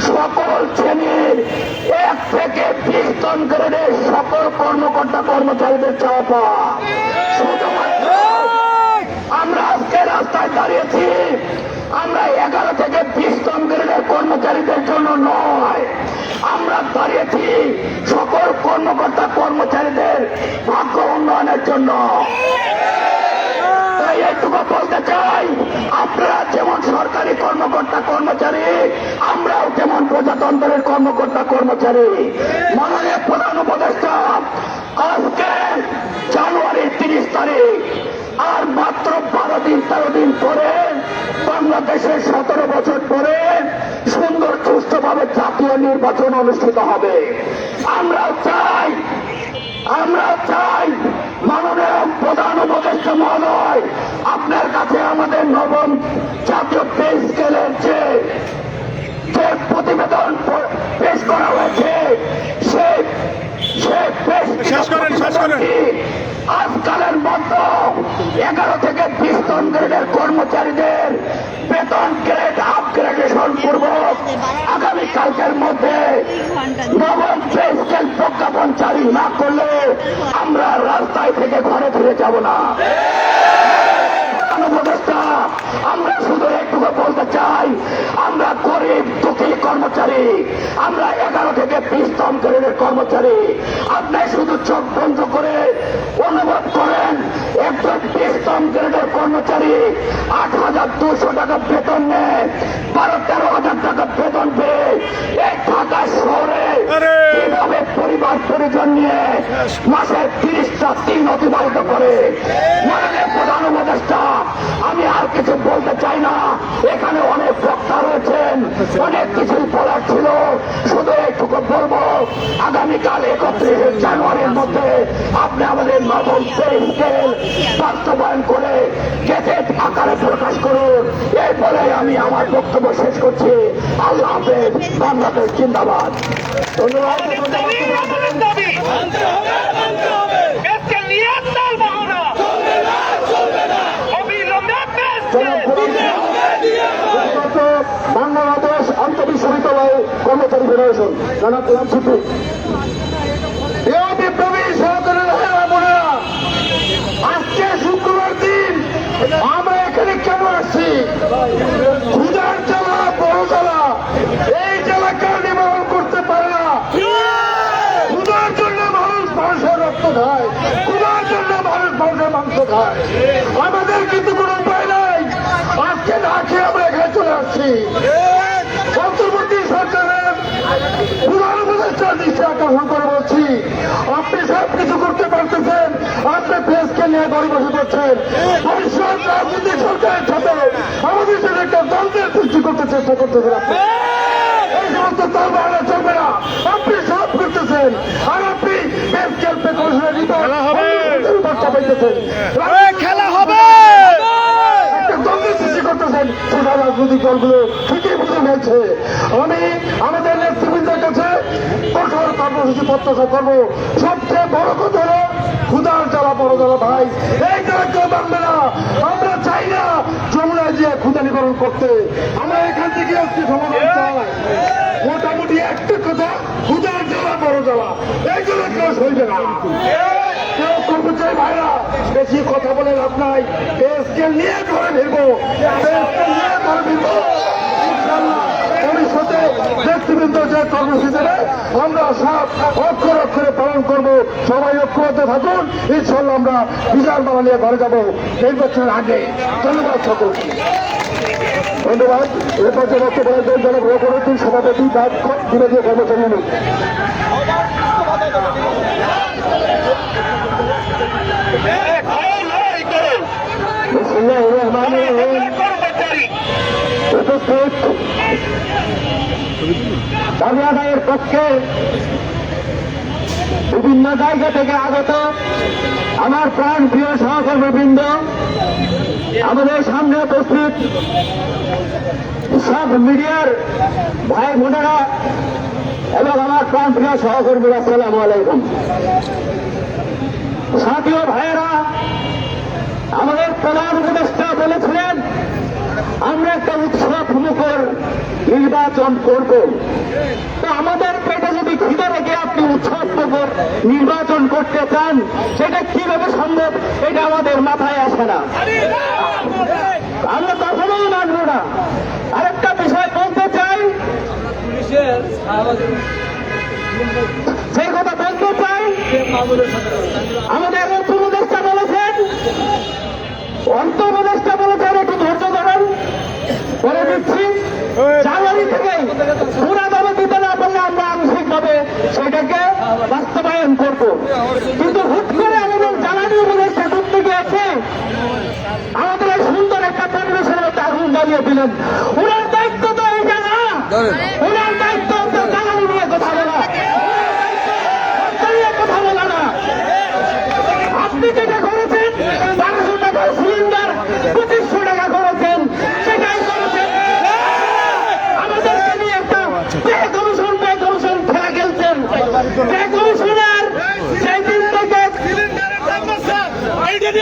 সকল শ্রেণীর 1 থেকে 20 জন গ্রেডের সকল কর্মকর্তা কর্মচারীদের চাওয়া পাওয়া। শুধুমাত্র আমরা আজকে রাস্তায় দাঁড়িয়েছি, আমরা 11 থেকে 20 জন গ্রেডের কর্মচারীদের জন্য নয়, আমরা দাঁড়িয়েছি সকল কর্মকর্তা কর্মচারীদের ভাগ্য উন্নয়নের জন্য। তাই এইটুকু বলতে চাই, আপনারা যেমন সরকারি কর্মকর্তা কর্মচারী, আমরাও তেমন প্রজাতন্ত্রের কর্মকর্তা কর্মচারী। মাননীয় প্রধান উপদেষ্টা, আজকে জানুয়ারির 30 তারিখ, আর মাত্র 12 দিন 13 দিন পরে বাংলাদেশের 17 বছর পরে সুন্দর সুষ্ঠুভাবে জাতীয় নির্বাচন অনুষ্ঠিত হবে। আমরা চাই মাননীয় প্রধান উপদেষ্টা মহোদয়, আপনার কাছে আমাদের নবম জাতীয় পে স্কেলের যে প্রতিবেদন পেশ করা হয়েছে, সেই সে শেষ করেন। আজকালের মতো 11 থেকে 20 গ্রেডের কর্মচারীদের বেতন গ্রেড আপগ্রেডেশন পূর্বক আগামীকালকের মধ্যে নবম পে স্কেল প্রজ্ঞাপন জারি না করলে আমরা রাস্তায় থেকে ঘরে ফিরে যাব না। উপদেষ্টা, আমরা শুধু একটুকু বলতে চাই, আমরা গরিব দুঃখী কর্মচারী, আমরা 11 থেকে 20 গ্রেডের কর্মচারী। আপনি শুধু চোখ বন্ধ করে অনুভব করেন, একজন 20 গ্রেডের কর্মচারী 8,200 টাকা বেতন নেয়, 12-13,000 টাকা বেতন পেয়ে এই ঢাকা শহরে কিভাবে পরিবার পরিজন নিয়ে মাসে 30টা দিন অতিবাহিত করে। মাননীয় প্রধান উপদেষ্টা, আমি আর কিছু বলতে চাই না, এখানে অনেক বক্তা রয়েছেন, অনেক কিছুই বলার ছিল, শুধু একটুকু বলবো, আগামীকাল 31 জানুয়ারির মধ্যে আপনি আমাদের নবম পে স্কেল বাস্তবায়ন করে গেজেট আকারে প্রকাশ করুন। এই বলে আমি আমার বক্তব্য শেষ করছি। আল্লাহ হাফেজ, বাংলাদেশ জিন্দাবাদ। ধন্যবাদ। বাংলাদেশ আন্তঃবিশ্ববিদ্যালয় কর্মচারী ফেডারেশন জানা প্রধান সচিব। বিপ্লবী সহকারীরা, বোনেরা, আজকে শুক্রবার দিন আমরা এখানে কেন আসছি? ক্ষুধার জ্বালা, বড় জ্বালা, এই জ্বালাকে নিবারণ করতে পারে না। ক্ষুধার জন্য মানুষের রক্ত খায়, ক্ষুধার জন্য মানুষের মাংস খায়। আমাদের কিন্তু কোনো উপায় নাই, আজকে না খেয়ে আমরা এখানে চলে আসছি। অন্তর্বর্তী সরকারের প্রধান উপদেষ্টার দৃষ্টি আকর্ষণ করে বলছি, আপনি সব কিছু করতে পারতেছেন, আপনি দেশকে নিয়ে গড়ে বসে করছেন। ভবিষ্যৎ রাজনৈতিক সরকারের সাথে আমাদের সাথে একটা দ্বন্দ্বের সৃষ্টি করতে চেষ্টা করতেছেন। আপনি এই সমস্ত দল বাড়ানো চলবে না, আপনি সব করতেছেন, আর আপনি দেশকে বার্তা পাইতেছেন, খেলা হবে। দ্বন্দ্বের সৃষ্টি করতেছেন। সেটা রাজনৈতিক দলগুলো ঠিকই বুঝে নিয়েছে। আমি আমাদের নেতৃবৃন্দের কাছে কঠোর কর্মসূচি প্রত্যাশা করবো। সবচেয়ে বড় কথা হলো ক্ষুধার জ্বালা, বড় জ্বালা ভাই, এই জ্বালা কেউ মানবে না। আমরা চাই না যমুনায় গিয়ে ক্ষুধা নিবারণ করতে, আমরা এখান থেকে আজকে সমাধান চাই। মোটামুটি একটা কথা, ক্ষুধার জ্বালা, বড় জ্বালা, এই জ্বালা কেউ সইবে না। কেউ কর্মচারী ভাইরা বেশি কথা বলে লাভ নাই, স্কেল নিয়ে ঘরে ফিরবো, নিয়ে ঘরে ফিরবো। ইনশাআল্লাহ ভবিষ্যতে নেতৃবৃন্দ যে কর্মসূচি দেবে আমরা সব অক্ষর অক্ষরে পালন করবো। সবাই ঐক্যবদ্ধ থাকুন, ইনশাআল্লাহ আমরা বিশাল মালা নিয়ে ঘরে যাবো নির্বাচনের আগে। ধন্যবাদ সকলকে। ধন্যবাদ। এরপর যে বক্তব্য রাখবেন জনাব রঘুরুদ্দিন, সভাপতি বিরোধী কর্মচারী ইউনিয়ন। উপস্থিত দাবি আদায়ের পক্ষে বিভিন্ন জায়গা থেকে আগত আমার প্রাণ প্রিয় সহকর্মীবৃন্দ, আমাদের সামনে উপস্থিত সব মিডিয়ার ভাই বোনেরা এবং আমার প্রাণ প্রিয় সহকর্মীরা, আসসালামু আলাইকুম। সাথীয় ভাইয়েরা, আমাদের প্রধান উপদেষ্টা বলেছিলেন আমরা একটা উৎসব মুখর নির্বাচন করব। তো আমাদের পেটে যদি খিদে রেখে আপনি উৎসব মুখর নির্বাচন করতে চান, সেটা কিভাবে সম্ভব, এটা আমাদের মাথায় আসে না, আমরা কখনোই মানব না। আরেকটা বিষয় বলতে চাই, সেই কথা বলতে চাই, আমাদের অন্তর্বর্তী বলেছেন একটু ধৈর্য ধরেন, বলে দিচ্ছি জানুয়ারি থেকে পুরা দামে দিতে না পারলে আমরা আংশিকভাবে সেটাকে বাস্তবায়ন করব। কিন্তু হুট করে আমাদের জ্বালানি উপদেষ্টা ঢুকতে গিয়েছে, আমাদের এই সুন্দর একটা পরিবেশের মধ্যে আগুন জ্বালিয়ে দিলেন। ওনার দায়িত্ব তো এইটা না, ওনার দায়িত্ব জ্বালানি নিয়ে কথা বলা, কথা বলা না। আপনি যেটা করেছেন 1200 টাকার সিলিন্ডার 2500 টাকা করেছেন, সেটাই করেছেন। আমাদেরকে নিয়ে একটা ব্যয় কমিশন খেলা খেলছেন। ব্যয় কমিশনের ঠিক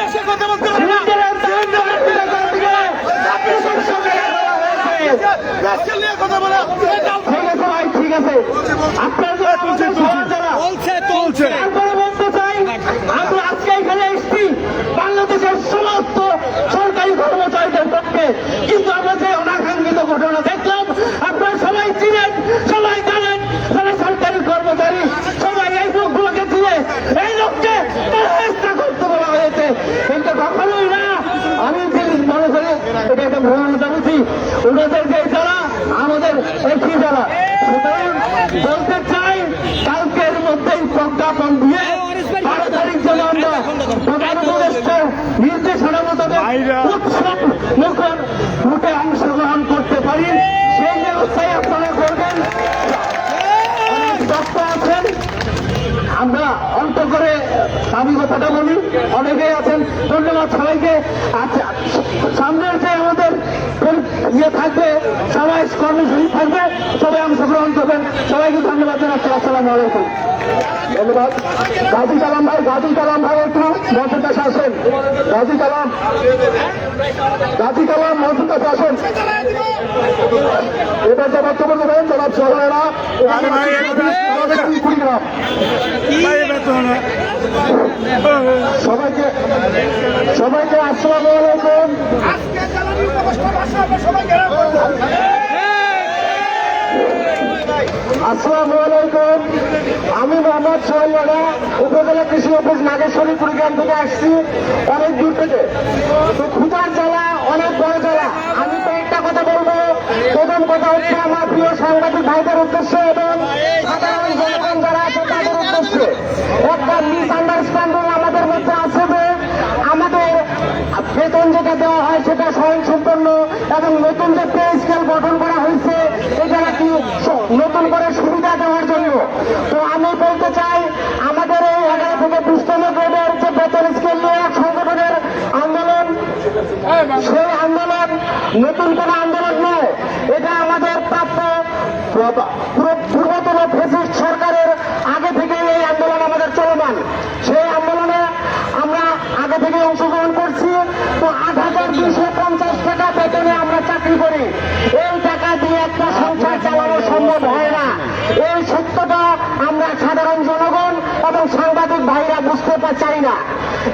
আছে তারপরে বলতে চাই আমরা আজকে এখানে এসেছি বাংলাদেশের সমস্ত সরকারি কর্মচারীদের পক্ষে, কিন্তু আমরা যে অনাকাঙ্ক্ষিত ঘটনা দেখলাম আপনারা সবাই চিনেন, সবাই জানেন, যারা সরকারি কর্মচারী সবাই এই লোকগুলোকে চিনে, এই লোককে চেষ্টা করতে বলা হয়েছে, কিন্তু কখনোই না। আমি মনে করি এটা একটা ভ্রমণতা বুঝি ওনাদেরকে যারা আমাদের একই যারা, সুতরাং বলতে চাই কালকের মধ্যেই প্রজ্ঞাপন দিয়ে 12 তারিখ যেন আমরা প্রধান উপদেষ্টার নির্দেশনা মোতাবেক উৎসব মুখর ভোটে অংশগ্রহণ করতে পারি, সেই ব্যবস্থায় আপনারা করবেন। অনেক দপ্তর আছেন, আমরা অন্ত করে আমি কথাটা বলি, অনেকেই আছেন, ধন্যবাদ সবাইকে। আচ্ছা, সামনের যে আমাদের ইয়ে থাকবে, সবাই কর্মসূচি থাকবে, সবাই অংশগ্রহণ করবেন, সবাইকে ধন্যবাদ জানাচ্ছি। আসসালামু আলাইকুম। ধন্যবাদ। গাজী কালাম ভাই একটু মঞ্চের কাছে আসেন। গাজী কালাম মঞ্চের কাছে আসেন। এবার যে বক্তব্য দেবেন জনাব সোহেরা কুড়িগ্রাম। সবাইকে আসসালামু আলাইকুম। আসসালামু আলাইকুম। আমি মোহাম্মদ সোহেরা, উপজেলা কৃষি অফিস নাগেশ্বরী কুড়িগ্রাম থেকে আসছি, অনেক দূর থেকে। তো ক্ষুধার জ্বালা অনেক বড় জ্বালা। আমি তো একটা কথা বলবো, প্রথম কথা হচ্ছে আমার প্রিয় সাংবাদিক ভাইদের উদ্দেশ্যে এবং সাধারণ জনগণ যারা আছে তাদের উদ্দেশ্যে একটা মিসআন্ডারস্ট্যান্ডিং আমাদের মধ্যে আছে যে আমাদের বেতন যেটা দেওয়া হয় সেটা স্বয়ংসম্পন্ন এবং নতুন যে পে স্কেল গঠন করা হয়েছে এটা নাকি নতুন করে সুবিধা দেওয়ার জন্য। তো আমি বলতে চাই আমাদের এই 11 থেকে 20তম গ্রেডের যে বেতন স্কেল নিয়ে সংগঠনের আন্দোলন, সেই আন্দোলন নতুন কোন আন্দোলন নয়, এটা আমাদের প্রাপ্য পূর্বতন ফ্যাসিস্ট সরকারের আগে থেকে এই আন্দোলন আমাদের চলমান। সেই আন্দোলনে আমরা আগে থেকে অংশগ্রহণ করছি। তো 8,250 টাকা বেতনে আমরা চাকরি করি, এই টাকা দিয়ে একটা সংসার চালানো সম্ভব হয় না। এই সত্যটা আমরা সাধারণ জনগণ এবং সাংবাদিক ভাইরা বুঝতে চাই না।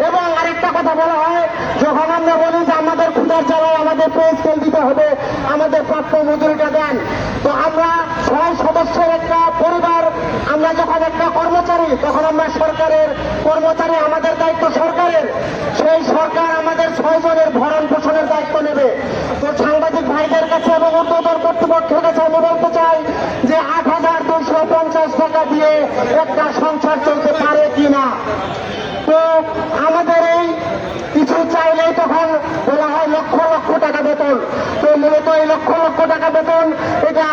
এবং আরেকটা কথা বলা হয়, যখন আমরা বলি যে আমাদের ক্ষুধার জ্বালায় আমাদের পে স্কেল দিতে হবে, আমাদের প্রাপ্য মজুরিটা দেন, তো আমরা 6 সদস্যের একটা পরিবার, আমরা যখন একটা কর্মচারী তখন আমরা সরকারের কর্মচারী, আমাদের দায়িত্ব সরকারের, সেই সরকার আমাদের 6 জনের ভরণ পোষণের দায়িত্ব নেবে। তো সাংবাদিক ভাইদের কাছে এবং ঊর্ধ্বতন কর্তৃপক্ষের কাছে আমি বলতে চাই যে 8,250 টাকা দিয়ে একটা সংসার চলতে পারে কিনা। তো আমাদের এই কিছু চাইলেই তখন বলা হয় লক্ষ লক্ষ টাকা বেতন। তো মূলত এই লক্ষ লক্ষ টাকা বেতন এটা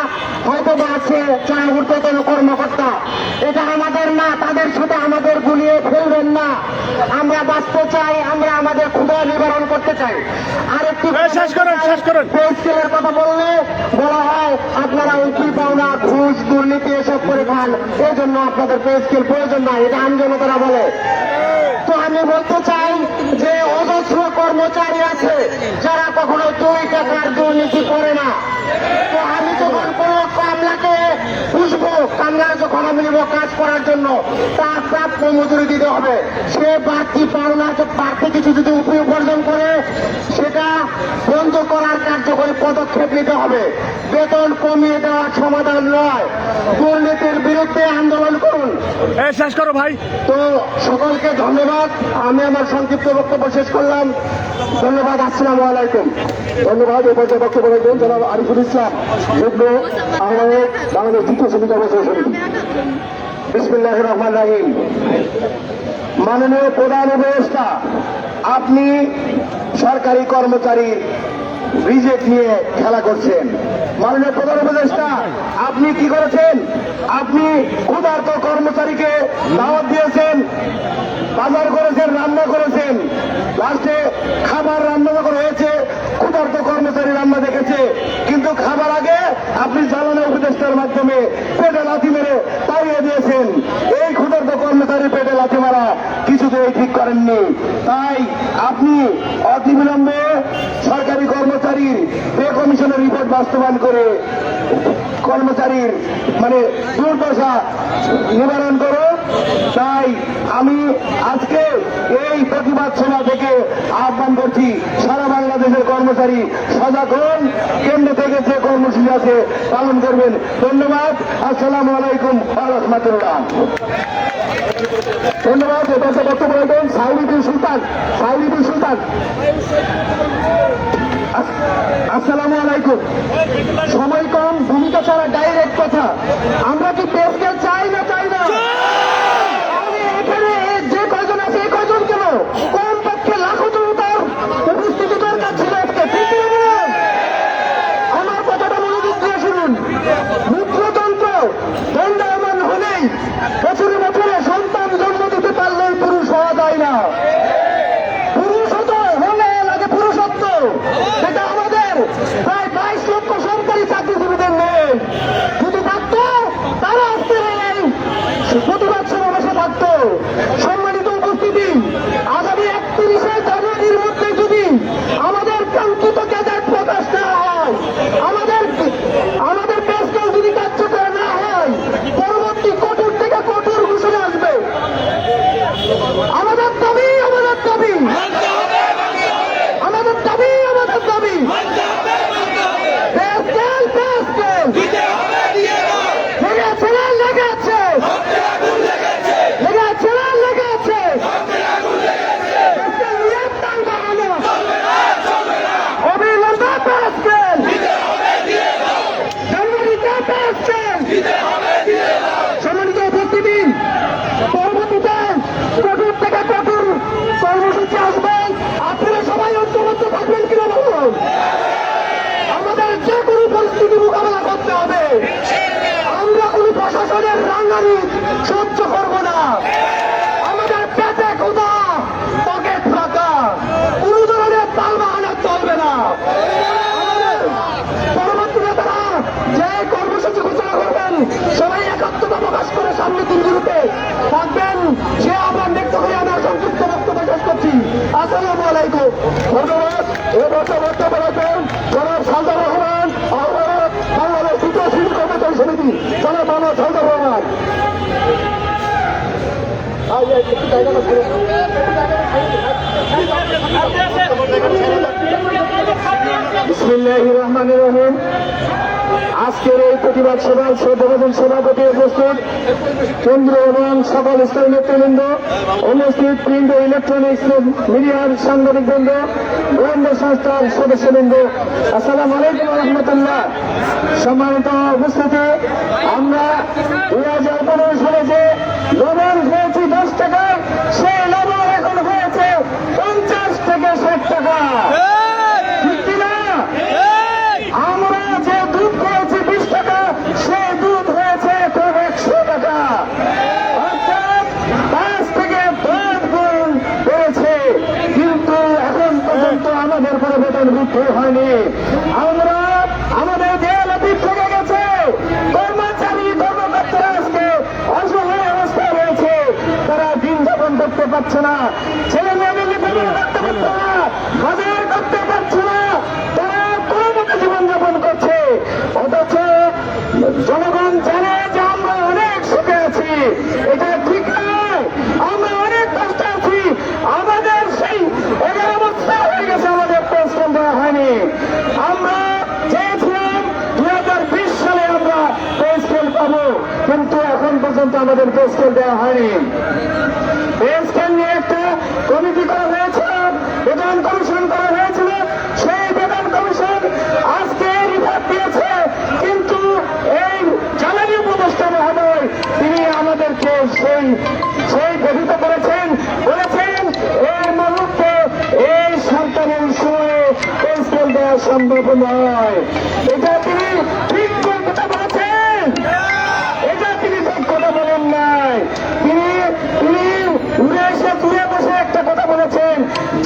হয়তো বা আছে যারা ঊর্ধ্বতন কর্মকর্তা, এটা আমাদের না, তাদের সাথে আমাদের গুলিয়ে ফেলবেন না। আমরা বাঁচতে চাই, আমরা আমাদের ক্ষুধা নিবারণ করতে চাই। আরেকটি পে স্কেলের কথা বললে বলা হয় আপনারা উকিল পাওনা, ঘুষ, দুর্নীতি এসব করে খান, এই জন্য আপনাদের পে স্কেল প্রয়োজন নাই, এটা আমজনতারা বলে। তো আমি বলতে চাই যে অজস্র কর্মচারী আছে যারা কখনো 2 টাকার দুর্নীতি করে না। তো আমি যখন কোন কামলাকে বুঝবো, কামলা যখন আমি নেব কাজ করার জন্য, তার প্রাপ্য মজুরি দিতে হবে। সে বাড়তি পাওনা বাড়তি কিছু যদি উপার্জন করে সেটা বন্ধ করার কার্যকরী পদক্ষেপ নিতে হবে। বেতন কমিয়ে দেওয়ার সমাধান নয়, দুর্নীতির বিরুদ্ধে আন্দোলন করুন। শেষ করো ভাই। তো সকলকে ধন্যবাদ, আমি আমার সংক্ষিপ্ত বক্তব্য শেষ করলাম। ধন্যবাদ, আসসালামু আলাইকুম। ধন্যবাদ। এ পর্যায়ে বক্তব্য রাখবেন জনাব আরিফুল ইসলাম, যুগ্ম আহ্বায়ক, বাংলাদেশ দ্বিতীয় শ্রেণী কর্মচারী সমিতি। বিসমিল্লাহির রহমানির রহিম। মাননীয় প্রধান উপদেষ্টা, আপনি সরকারি কর্মচারী রিজেক্ট নিয়ে খেলা করছেন। মাননীয় প্রধান উপদেষ্টা, আপনি কি করেছেন? আপনি ক্ষুধার্ত কর্মচারীকে দাওয়াত দিয়েছেন, বাজার করেছেন, রান্না করেছেন, লাস্টে খাবার রান্না যখন হয়েছে ক্ষুধার্ত কর্মচারী রান্না দেখেছে, কিন্তু খাবার আগে আপনি জ্বালানি উপদেষ্টার মাধ্যমে পেটে লাথি মেরে তাড়িয়ে দিয়েছেন। এই ক্ষুধার্ত কর্মচারী পেটে লাথি মারা কিছুতেই ঠিক করেননি। তাই আপনি অতিবিলম্বে সরকারি কর্মচারীর পে কমিশনের রিপোর্ট বাস্তবায়ন করে কর্মচারীর মানে দুর্দশা নিবারণ করো। তাই আমি আজকে এই প্রতিবাদ সভা থেকে আহ্বান করছি, সারা বাংলাদেশের কর্মচারী সজাগ হন, কেন্দ্র থেকে যে কর্মসূচি আছে পালন করবেন। ধন্যবাদ। আসসালামু আলাইকুম ওয়া রাহমাতুল্লাহ। ধন্যবাদ। এবার বক্তব্য রাখবেন সাইদুল সুলতান। সাইদুল সুলতান, আসসালামু আলাইকুম। সময় কম, ভূমিকা ছাড়া ডাইরেক্ট কথা। আমরা কি পে স্কেল চাই না চাই না? তাহলে এখানে যে কয়জন আছে এই কয়জন কেন? কোন পক্ষে লাখো জনতার উপস্থিতি দরকার ছিল আজকে, ঠিক কি বলেন? আমার কথাটা মনোযোগ দিয়ে শুনুন। মূত্রতন্ত্র দণ্ডায়মান হলেই বছরে বছরে সন্তান জন্ম দিতে পারলেই পুরুষ হওয়া যায় না। পুরুষ হতে হলে লাগে পুরুষত্ব, যেটা আমাদের প্রায় 22 লক্ষ সরকারি চাকরিজীবীদের নেই। যদি থাকত তারা আজকে এই প্রতিবাদ সমাবেশে থাকত। সম্মানিত উপস্থিতি, আগামী 31শে জানুয়ারির মধ্যে যদি আমাদের কাঙ্ক্ষিত গেজেট প্রকাশ না হয়, আমাদের পে স্কেল যদি কার্যকর না হয়, পরবর্তী কঠোর থেকে কঠোর ঘোষণা আসবে। আমাদের দাবি, আমাদের দাবি, আমাদের দাবি, আমাদের দাবি। পে স্কেল, পে স্কেল লেগেছে না লেগেছে, লেগেছে না লেগেছে। পে স্কেল নিয়ে টান বাড়ানো, অবিলম্বে পে স্কেল, জানুয়ারিতে পে স্কেল। সম্মানিত উপস্থিতি, পরবর্তীতে কঠোর থেকে কঠোর কর্মসূচি আসবে। আপনারা সবাই ঐক্যবদ্ধ থাকবেন কিনা বলুন? আমাদের যে কোনো পরিস্থিতি মোকাবেলা করতে হবে। আমরা কোনো প্রশাসনের রাঙ্গানি সহ্য করব না। আমাদের পেটে ক্ষুধা, পকেট ফাঁকা, কোনো ধরনের তাল বাহানা চলবে না। আমাদের পরবর্তীতে তারা যে কর্মসূচি ঘোষণা করবেন, সবাই একাত্মতা প্রকাশ করে সামনে দিনগুলোতে থাকবেন, সে আহ্বান ব্যক্ত করে আমার সংক্ষিপ্ত বক্তব্য শেষ করছি। আসসালামু আলাইকুম। ধন্যবাদ। এবছর বক্তব্য রাখবেন জনাব সালদার রহমান, আহ্বায়ক বাংলাদেশ দ্বিতীয় সিভিল কর্মচারী সমিতি, জনাব মোহাম্মদ সালদার রহমান। বিসমিল্লাহির রহমানির রহিম। আজকের এই প্রতিবাদ সভার শ্রদ্ধাভাজন সভাপতি উপস্থিত, কেন্দ্র এবং সকল স্তরের নেতৃবৃন্দ উপস্থিত, প্রিন্ট ও ইলেকট্রনিক্স মিডিয়ার সাংবাদিকবৃন্দ, গোয়েন্দা সংস্থার সদস্যবৃন্দ, আসসালামু আলাইকুম রহমতুল্লাহ। সম্মানিত উপস্থিতি, আমরা 2015 সালে যে লবণ হয়েছে 10 টাকায়, সেই লবণ এখন হয়েছে 50 থেকে 60 টাকা। ঠিক কিনা? আমরা যে দুধ পেয়েছি 20 টাকা, সে দুধ হয়েছে এখন 100 টাকা। অর্থাৎ 5 থেকে 10 গুণ বেড়েছে। কিন্তু এখন পর্যন্ত আমাদের কোনো বেতন বৃদ্ধি হয়নি। আমরা আমাদের দেয়াল অতীত থেকে গেছে। কর্মচারী কর্মকর্তারা আজকে অসহায় অবস্থায় রয়েছে। তারা দিন যাপন করতে পারছে না, ছেলে মেয়েদের লেখাপড়া করতে পারছে না, বাজার করতে পারছে না, তারা কোনো মতো জীবনযাপন করছে। অথচ জনগণ জানে যে আমরা অনেক সুখে আছি। এটা ঠিক নয়, আমরা অনেক কষ্ট আছি। আমাদের সেই 11 বছর হয়ে গেছে, আমাদের পেনশন দেওয়া হয়নি। আমরা চেয়েছিলাম 2020 সালে আমরা পেনশন পাবো, কিন্তু এখন পর্যন্ত আমাদের পেনশন দেওয়া হয়নি। পেনশন নিয়ে একটা কমিটি করা হয়েছিল, বেতন কমিশন করা হয়েছিল। সেই বেতন কমিশন আজকে রিপোর্ট দিয়েছে, কিন্তু এই জ্বালানি উপদেষ্টা মহোদয় তিনি আমাদেরকে সেই গঠিত করেছেন, বলেছেন এই মুহূর্তে এই সরকারের সময়ে পেনশন দেওয়া সম্ভব নয়। এটা তিনি ঠিক কথা বলেছেন, এটা তিনি ঠিক কথা বলেন নাই। তিনি উড়ে এসে দূরে বসে একটা কথা বলেছেন,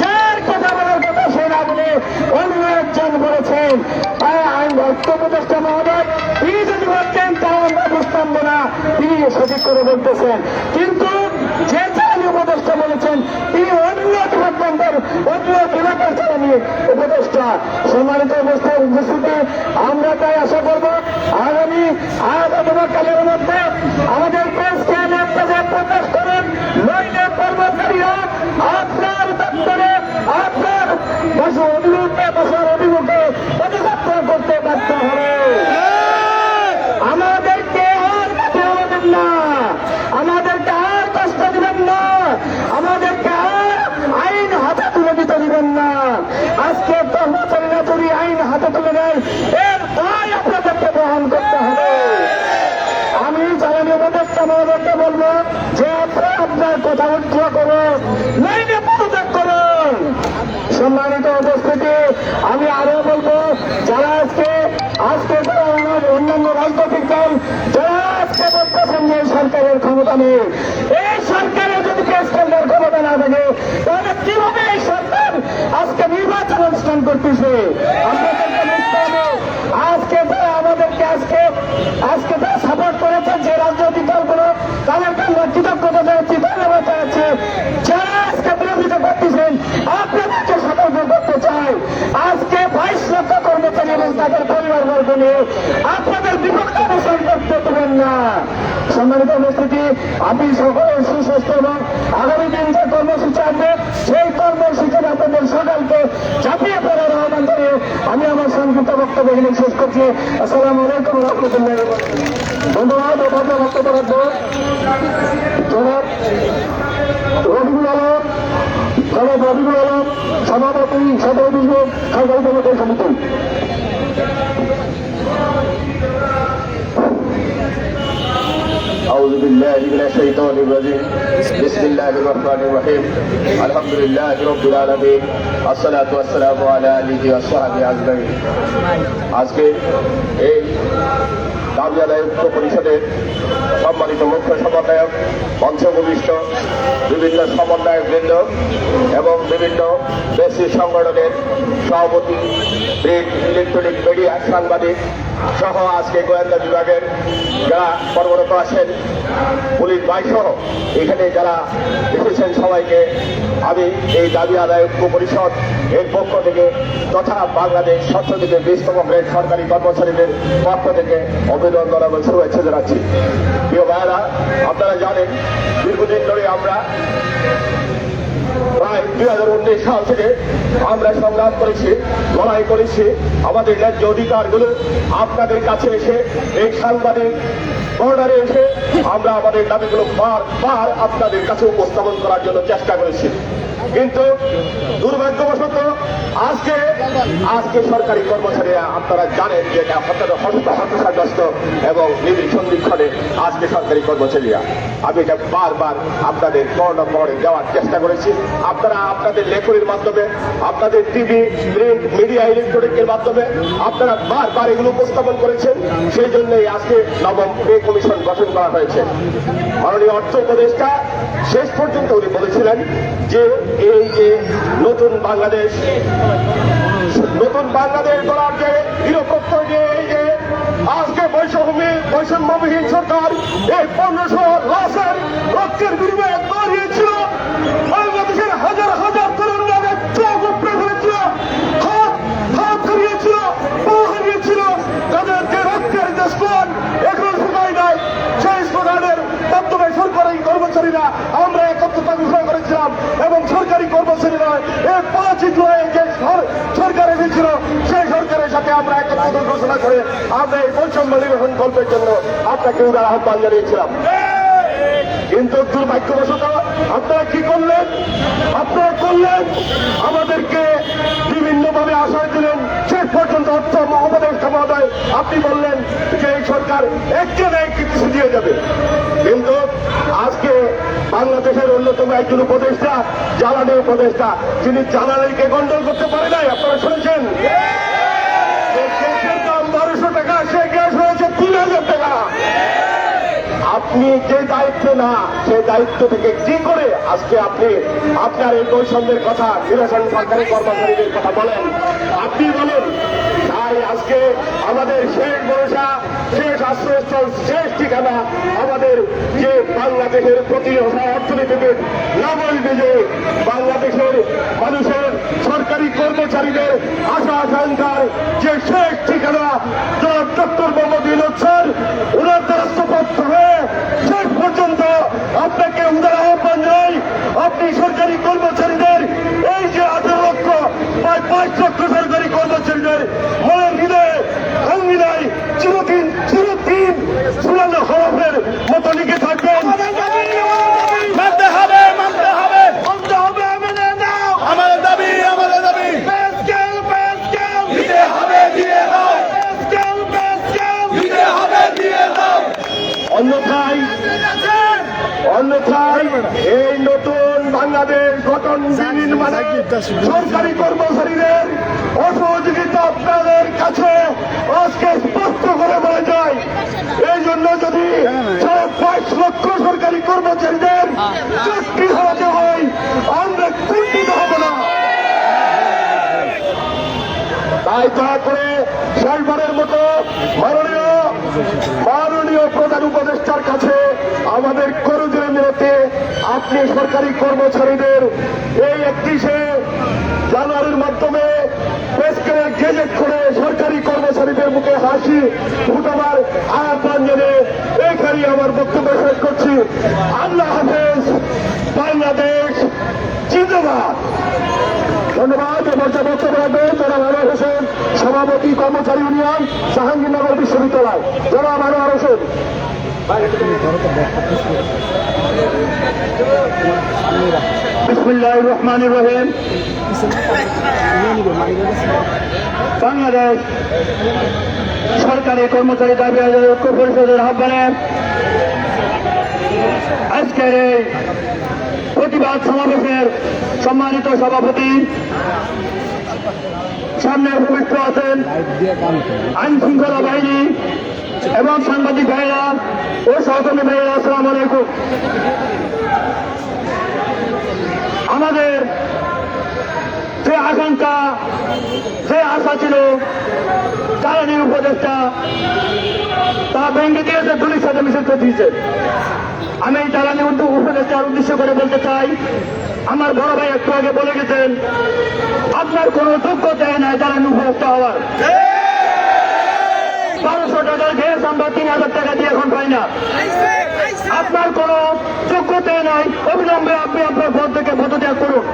যার কথা বলার কথা সে না বলে অন্য একজন বলেছেন। তাই আইন অর্থ উপদেষ্টা মহোদয় তিনি যদি বলতেন তাও আমরা বুঝতাম না, তিনি সঠিক করে বলতেছেন। কিন্তু যে জ্বালানি উপদেষ্টা উপদেষ্টা বলেছেন তিনি অন্য ডিপার্টমেন্টের অন্য বিভাগের নিয়ে উপদেষ্টা। সম্মানিত অবস্থায় উপস্থিতি, আমরা তাই আশা করব আগামী কালের মধ্যে আমাদের প্রেসকে আপনারা প্রকাশ করেন, নইলে কর্মচারীরা আপনার দপ্তরে আপনার অভিমুখে বসার অভিমুখে পদযাত্রা করতে বাধ্য হবে। আমাদেরকে আর কাছে হবেন না, আমাদেরকে আর কষ্ট দিবেন না, আমাদেরকে আর আইন হাতে তুলে দিতে দিবেন না। আজকে কর্মচারীরা যদি আইন হাতে তুলে নেয় এর দায় আপনাদেরকে বহন করতে হবে। আমি জ্বালানি উপদেষ্টা মহোদয়কে বলবো যে আপনার কথা উদ্ধার করুন, লাইনে পদত্যাগ করুন। সম্মানিত উপস্থিতি, আমি আরো বলবো যারা আজকে অন্যান্য রাজনৈতিক দল যারা আজকে বলতেছেন যে সরকারের ক্ষমতা নেই, এই সরকারের যদি কেস কেন্দ্রের ক্ষমতা না থাকে তাহলে কিভাবে এই সরকার আজকে নির্বাচন অনুষ্ঠান করতেছে? আপনাদেরকে বুঝতে হবে আজকে তারা আমাদেরকে আজকে তারা সাপোর্ট করেছে যে রাজনৈতিক দলগুলো তাদেরকে আমরা কৃতজ্ঞতা জানাচ্ছি, ধন্যবাদ জানাচ্ছি। যারা আজকে বিরোধিতা করতেছেন আপনাদেরকে সতর্ক করতে চাই, আজকে 22 লক্ষ কর্মচারী এবং তাদের পরিবারবর্গ নিয়ে আপনাদের বিপক্ষে অবস্থান করতে দেবেন না। সম্মানিত উপস্থিতি, আপনি সকলের সুস্বাস্থ্য এবং আগামী দিন যে কর্মসূচি আসবে সেই কর্মসূচিতে আপনাদের সকালকে ঝাঁপিয়ে পড়ার আহ্বান জানিয়ে আমি আমার সংক্ষিপ্ত বক্তব্য এখানে শেষ করছি। আসসালামু আলাইকুম রহমতুল্লাহ। ধন্যবাদ। আপনার বক্তব্য রাখবো জনাব রবিউল আলম, সভাপতি সদর সরকারি কর্মচারী সমিতি। أعوذ بالله من الشيطان الرجيم بسم الله الرحمن الرحيم الحمد لله رب العالمين الصلاة والسلام على آله وصحبه أجمعين। আজকে এই দাবি আদায় ঐক্য পরিষদের সম্মানিত মুখ্য সমন্বয়ক, মঞ্চভূমিষ্ঠ বিভিন্ন সমন্বয়ক বৃন্দ এবং বিভিন্ন দেশীয় সংগঠনের সভাপতি, প্রিন্ট ইলেকট্রনিক মিডিয়া সাংবাদিক সহ আজকে গোয়েন্দা বিভাগের যারা কর্মরত আছেন, পুলিশ বাই সহ এখানে যারা এসেছেন সবাইকে আমি এই দাবি আদায় ঐক্য পরিষদ এর পক্ষ থেকে তথা বাংলাদেশ 7 থেকে 20তম গ্রেড সরকারি কর্মচারীদের পক্ষ থেকে অভিনন্দন এবং শুভেচ্ছা জানাচ্ছি। প্রিয় ভাইয়েরা, আপনারা জানেন দীর্ঘদিন ধরে আমরা প্রায় 2019 সাল থেকে আমরা সংগ্রাম করেছি, লড়াই করেছি আমাদের ন্যায্য অধিকারগুলো আপনাদের কাছে এসে এই সাংবাদিক বর্ডারে এসে আমরা আমাদের দাবিগুলো বারবার আপনাদের কাছে উপস্থাপন করার জন্য চেষ্টা করেছি। কিন্তু দুর্ভাগ্যবশত আজকে সরকারি কর্মচারীরা আপনারা জানেন যে এটা হতাশাগ্রস্ত এবং নিবিড় সন্ধিক্ষণে আজকে সরকারি কর্মচারীরা আমি এটা বারবার আপনাদের পরে দেওয়ার চেষ্টা করেছি। আপনারা আপনাদের লেখনের মাধ্যমে, আপনাদের টিভি, প্রিন্ট মিডিয়া, ইলেকট্রনিকের মাধ্যমে আপনারা বারবার এগুলো উপস্থাপন করেছেন। সেই জন্যই আজকে নবম পে কমিশন গঠন করা হয়েছে। মাননীয় অর্থ উপদেষ্টা শেষ পর্যন্ত উনি বলেছিলেন যে এই যে নতুন বাংলাদেশ গড়ার যে নিরপেক্ষ যে এই যে আজকে বৈষম্যবিহীন সরকার এই 1500 লাশের রক্তের বিনিময়ে দাঁড়িয়েছিল, বাংলাদেশের হাজার হাজার তরুণদের চোখ উপড়ে ফেলেছিল, হাত হারিয়েছিল, পা হারিয়েছিল, তাদের যে রক্তের যে স্লোগান এখনো শুকায় নাই, সেই স্লোগানের মাধ্যমে সরকারি কর্মচারীরা আমরা একত্রতা ঘোষণা করেছিলাম এবং সরকারি কর্মচারীরা এই 5 জুলাই যে সরকার এসেছিল সেই সরকারের সাথে আমরা একত্রতা ঘোষণা করে আমরা এই বৈষম্য নিরসন কল্পের জন্য আপনাকে উদার আহ্বান জানিয়েছিলাম। কিন্তু দুর্ভাগ্যবশত আপনারা কি করলেন? আপনারা করলেন আমাদেরকে বিভিন্নভাবে আশ্বাস দিলেন। শেষ পর্যন্ত অর্থ উপদেষ্টা মহোদয় আপনি বললেন যে এই সরকার একজনে কিছু দিয়ে যাবে। কিন্তু আজকে বাংলাদেশের অন্যতম একজন উপদেষ্টা, জ্বালানি উপদেষ্টা, যিনি জ্বালানিকে গন্ডল করতে পারে নাই, আপনারা শুনেছেন গ্যাসের দাম 1200 টাকা, সে গ্যাস হয়েছে 3000 টাকা। আপনি যে দায়িত্ব না, সেই দায়িত্ব থেকে কি করে আজকে আপনি আপনার এই বৈষম্যের কথা, নিরসন সরকারি কর্মচারীদের কথা বলেন? আপনি বলেন। তাই আজকে আমাদের শেষ ভরসা, শেষ আশ্রয়স্থল শেষ ঠিকানা আমাদের যে বাংলাদেশের প্রতি অর্থনীতিবিদ নবল বিজয় বাংলাদেশের মানুষের সরকারি কর্মচারীদের আশা আকাঙ্ক্ষার যে শেষ ঠিকানা ডক্টর মোহাম্মদ ইউনূস স্যার ওনার দ্বারস্থপত্র হয়ে শেষ পর্যন্ত আপনাকে উদার আহ্বান জানাই, আপনি সরকারি কর্মচারীদের এই যে 18 লক্ষ প্রায় 5 লক্ষ সরকারি কর্মচারীদের মনের হৃদয়ে অঙ্গিনায় চিরদিন চূড়ান্ত হরফের মতো লিখে থাকবেন। মানতে হবে মানতে হবে মানতে হবে, মেনে নাও আমাদের দাবি আমাদের দাবি পেস্কেল দিতে হবে দিয়ে দাও দিতে হবে দিয়ে দাও। অন্যথায় এই নতুন বাংলাদেশ গঠন নির্মাণে সরকারি কর্মচারীদের অসহযোগিতা আপনাদের কাছে আজকে স্পষ্ট করে বলা যায়। এই জন্য যদি 5 লক্ষ সরকারি কর্মচারীদের চাকরি হওয়াতে হয়, আমরা কুণ্ঠিত হব না। তাই দয়া করে শেষবারের মতো মাননীয় প্রধান উপদেষ্টার কাছে আমাদের করজোড়ে মিনতি, আপনি সরকারি কর্মচারীদের এই 31শে জানুয়ারির মাধ্যমে প্রেসক্রিপ্ট গেজেট করে সরকারি কর্মচারীদের মুখে হাসি ফুটাবার আহ্বান জানিয়ে এখানে আমার বক্তব্য শেষ করছি। আল্লাহ হাফেজ, বাংলাদেশ জিন্দাবাদ। ধন্যবাদ। বক্তব্য রাখবেন জনাব আনোয়ার হোসেন, সভাপতি কর্মচারী ইউনিয়ন, জাহাঙ্গীরনগর বিশ্ববিদ্যালয়। জনাব আনোয়ার হোসেন। বিসমিল্লাহির রহমানির রহিম। বাংলাদেশ সরকারি কর্মচারী দাবি আদায় ঐক্য পরিষদের আহ্বানে আজকের এই প্রতিবাদ সমাবেশের সম্মানিত সভাপতি, সামনে উপবিষ্ট আছেন আইন শৃঙ্খলা বাহিনী এবং সাংবাদিক ভাইরা ও সহকর্মী ভাইরা, আসসালামু আলাইকুম। আমাদের যে আকাঙ্ক্ষা, যে আশা ছিল জ্বালানি উপদেষ্টা তা ভেঙে দিয়েছে, পুলিশ সাথে মিছিল করে দিয়েছে। আমি এই জ্বালানি উপদেষ্টার উদ্দেশ্য করে বলতে চাই, আমার বড় ভাই একটু আগে বলে গেছেন আপনার কোন যোগ্যতাই নাই জ্বালানি উপদেষ্টা হওয়ার। 1200 টাকার গ্যাস আমরা 3000 টাকা দিয়ে এখন পাই না। আপনার কোন যোগ্যতাই নাই, অবিলম্বে আপনি আপনার পদ থেকে পদত্যাগ করুন।